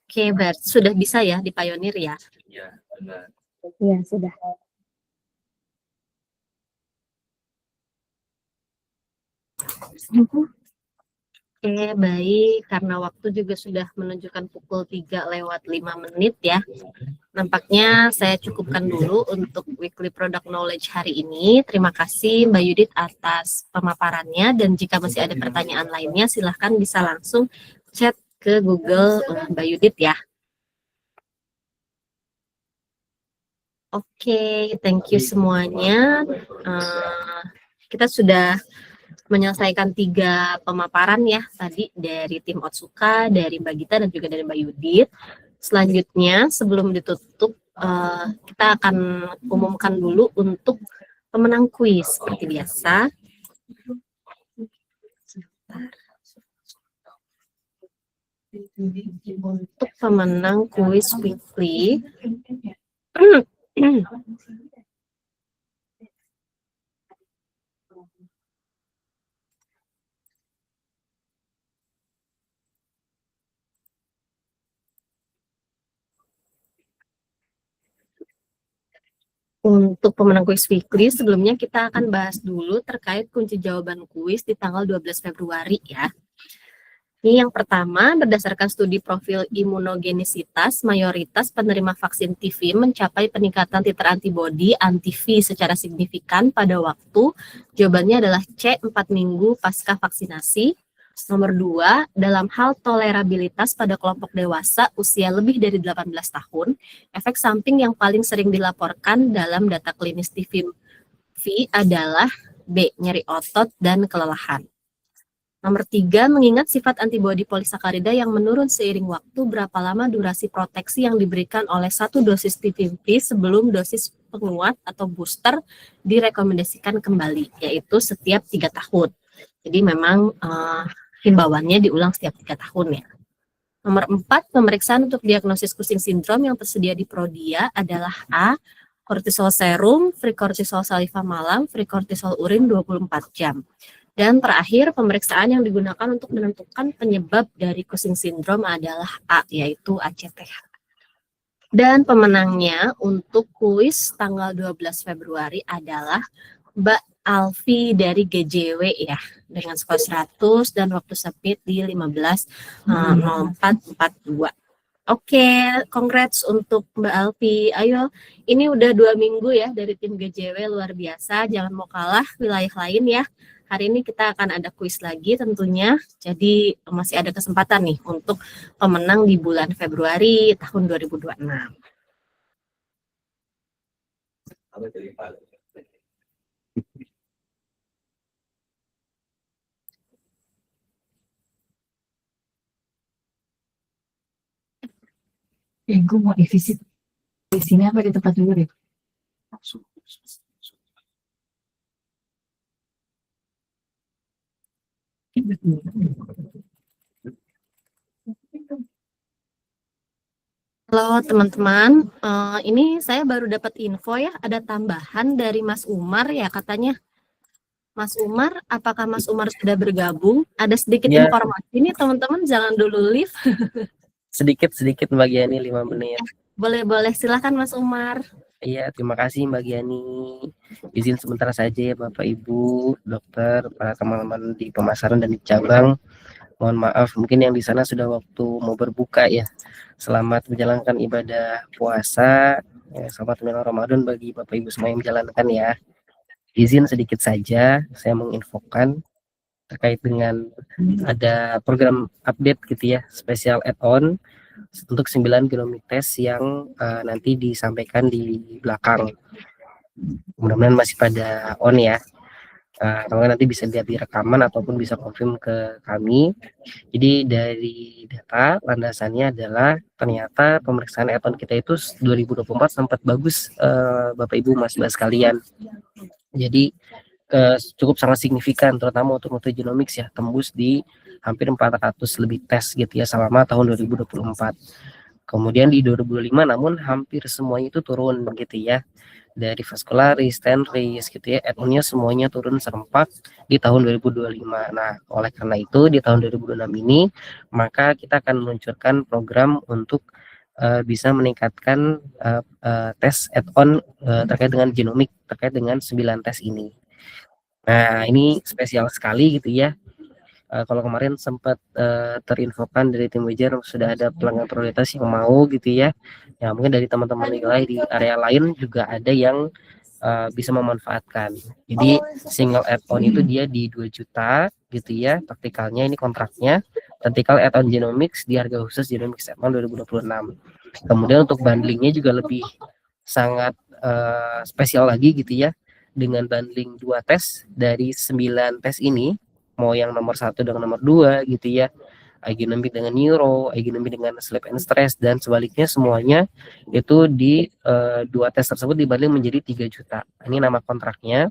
Oke, berarti sudah bisa ya di Pioneer ya? Iya, benar. Iya, sudah. Oke, baik. Karena waktu juga sudah menunjukkan pukul 3:05 ya. Nampaknya saya cukupkan dulu untuk Weekly Product Knowledge hari ini. Terima kasih Mbak Yudit atas pemaparannya. Dan jika masih ada pertanyaan lainnya, silahkan bisa langsung chat ke Google Mbak Yudit ya. Oke, thank you semuanya. Kita sudah menyelesaikan 3 pemaparan ya tadi dari tim Otsuka, dari Mbak Gita dan juga dari Mbak Yudit. Selanjutnya sebelum ditutup kita akan umumkan dulu untuk pemenang kuis seperti biasa. Untuk pemenang kuis weekly untuk pemenang kuis weekly, sebelumnya kita akan bahas dulu terkait kunci jawaban kuis di tanggal 12 Februari ya. Ini yang pertama, berdasarkan studi profil imunogenisitas, mayoritas penerima vaksin TV mencapai peningkatan titer antibodi anti-V secara signifikan pada waktu. Jawabannya adalah C, 4 minggu pasca vaksinasi. Nomor 2, dalam hal tolerabilitas pada kelompok dewasa usia lebih dari 18 tahun, efek samping yang paling sering dilaporkan dalam data klinis TV adalah B, nyeri otot dan kelelahan. Nomor 3, mengingat sifat antibodi polisakarida yang menurun seiring waktu, berapa lama durasi proteksi yang diberikan oleh 1 dosis TVV sebelum dosis penguat atau booster direkomendasikan kembali, yaitu setiap 3 tahun. Jadi memang himbauannya diulang setiap 3 tahun ya. Nomor 4, pemeriksaan untuk diagnosis Cushing syndrome yang tersedia di Prodia adalah A, kortisol serum, free kortisol saliva malam, free kortisol urin 24 jam. Dan terakhir, pemeriksaan yang digunakan untuk menentukan penyebab dari Cushing syndrome adalah A, yaitu ACTH. Dan pemenangnya untuk kuis tanggal 12 Februari adalah Mbak Alfi dari GJW ya, dengan skor 100 dan waktu submit di 15.04.42. Oke, congrats untuk Mbak Alfi. Ayo, ini udah 2 minggu ya dari tim GJW, luar biasa. Jangan mau kalah wilayah lain ya. Hari ini kita akan ada kuis lagi tentunya. Jadi masih ada kesempatan nih untuk pemenang di bulan Februari tahun 2026. Gue mau defisit di sini apa di tempat dulu deh? Halo teman-teman, ini saya baru dapat info ya, ada tambahan dari Mas Umar ya katanya. Mas Umar, apakah Mas Umar sudah bergabung? Ada sedikit Ya. informasi nih teman-teman, jangan dulu leave. Sedikit Mbak Giani, 5 menit. Boleh, silahkan Mas Umar. Iya, terima kasih Mbak Giani. Izin sebentar saja ya Bapak Ibu, dokter, para teman-teman di pemasaran dan di cabang. Mohon maaf, mungkin yang di sana sudah waktu mau berbuka ya. Selamat menjalankan ibadah puasa. Ya, selamat menjalankan Ramadan bagi Bapak Ibu semua yang menjalankan ya. Izin sedikit saja, saya menginfokan terkait dengan ada program update gitu ya, spesial add-on untuk 9 genomic test yang nanti disampaikan di belakang. Mudah-mudahan masih pada on ya. Kalau nanti bisa lihat di rekaman ataupun bisa confirm ke kami. Jadi dari data landasannya adalah ternyata pemeriksaan add-on kita itu 2024 sempat bagus Bapak Ibu Mas Mbak sekalian. Jadi cukup sangat signifikan terutama untuk multigenomics ya, tembus di hampir 400 lebih tes gitu ya selama tahun 2024. Kemudian di 2025 namun hampir semuanya itu turun gitu ya. Dari vascularis, tenris gitu ya, add-onnya semuanya turun serempak di tahun 2025. Nah, oleh karena itu di tahun 2026 ini maka kita akan meluncurkan program untuk bisa meningkatkan tes add-on terkait dengan genomik, terkait dengan 9 tes ini. Nah, ini spesial sekali gitu ya. Kalau kemarin sempat terinfokan dari tim Wajar sudah ada pelanggan prioritas yang mau gitu ya. Ya mungkin dari teman-teman nilai di area lain juga ada yang bisa memanfaatkan. Jadi single add-on itu dia di 2 juta gitu ya. Praktikalnya ini kontraknya. Praktikal add-on genomics di harga khusus genomics add-on 2026. Kemudian untuk bundlingnya juga lebih sangat spesial lagi gitu ya, dengan bundling 2 tes dari 9 tes ini, mau yang nomor 1 dan nomor 2 gitu ya, ergonomi dengan neuro, ergonomi dengan sleep and stress, dan sebaliknya semuanya itu di 2 tes tersebut dibanding menjadi 3 juta. Ini nama kontraknya.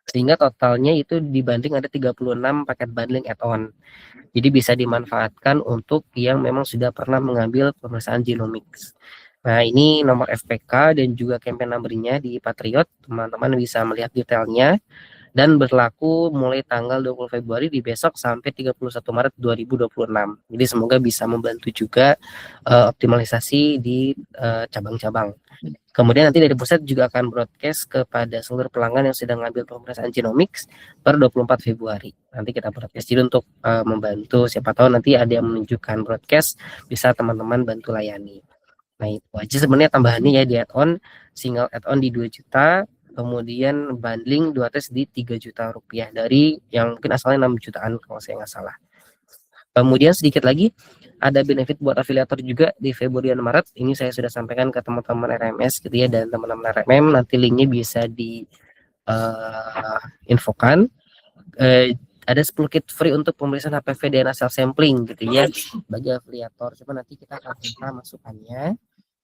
Sehingga totalnya itu dibanding ada 36 paket bundling add-on. Jadi bisa dimanfaatkan untuk yang memang sudah pernah mengambil pemeriksaan genomics. Nah, ini nomor FPK dan juga campaign number-nya di Patriot. Teman-teman bisa melihat detailnya. Dan berlaku mulai tanggal 20 Februari di besok sampai 31 Maret 2026. Jadi semoga bisa membantu juga optimalisasi di cabang-cabang. Kemudian nanti dari pusat juga akan broadcast kepada seluruh pelanggan yang sedang mengambil pemeriksaan genomics per 24 Februari. Nanti kita broadcast. Jadi untuk membantu, siapa tahu nanti ada yang menunjukkan broadcast, bisa teman-teman bantu layani. Nah, itu aja sebenarnya tambahannya ya di add-on. Single add-on di 2 juta, kemudian bundling 2 tes di 3 juta rupiah dari yang mungkin asalnya 6 jutaan kalau saya nggak salah. Kemudian sedikit lagi ada benefit buat afiliator juga di Februari dan Maret. Ini saya sudah sampaikan ke teman-teman RMS gitu ya, dan teman-teman RMM, nanti linknya bisa di infokan. Ada 10 kit free untuk pemeriksaan HPV DNA self sampling gitu ya bagi afiliator. Coba nanti kita akan minta masukannya.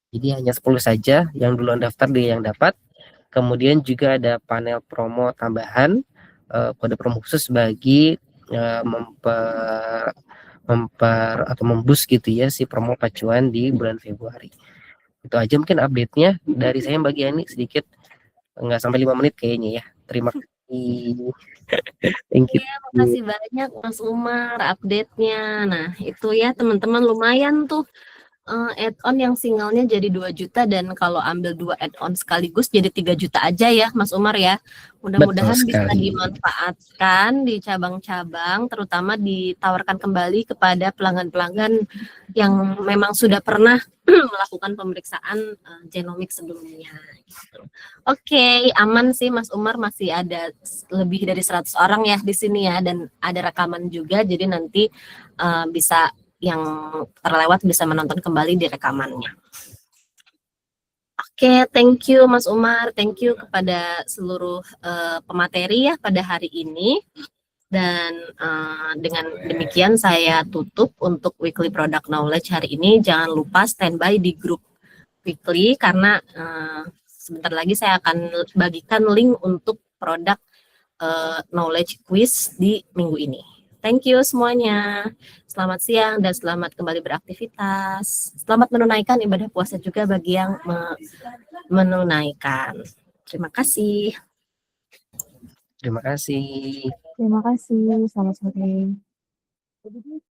Jadi hanya 10 saja yang duluan daftar dia yang dapat. Kemudian juga ada panel promo tambahan, kode promo khusus bagi memboost gitu ya si promo pacuan di bulan Februari. Itu aja mungkin update-nya dari saya Mbak Yani, sedikit, nggak sampai 5 menit kayaknya ya. Terima kasih. Thank you. Makasih banyak Mas Umar update-nya. Nah, itu ya teman-teman lumayan tuh add-on yang singlenya jadi 2 juta, dan kalau ambil 2 add-on sekaligus jadi 3 juta aja ya Mas Umar ya. Mudah-mudahan bisa dimanfaatkan di cabang-cabang, terutama ditawarkan kembali kepada pelanggan-pelanggan yang memang sudah pernah melakukan pemeriksaan genomik sebelumnya. Gitu. Oke, aman sih Mas Umar, masih ada lebih dari 100 orang ya di sini ya, dan ada rekaman juga, jadi nanti bisa yang terlewat bisa menonton kembali di rekamannya. Oke, thank you Mas Umar, thank you kepada seluruh pemateri ya pada hari ini. Dan dengan demikian saya tutup untuk Weekly Product Knowledge hari ini. Jangan lupa standby di grup Weekly karena sebentar lagi saya akan bagikan link untuk produk knowledge quiz di minggu ini. Thank you semuanya. Selamat siang dan selamat kembali beraktivitas. Selamat menunaikan ibadah puasa juga bagi yang menunaikan. Terima kasih. Terima kasih. Terima kasih. Selamat sore.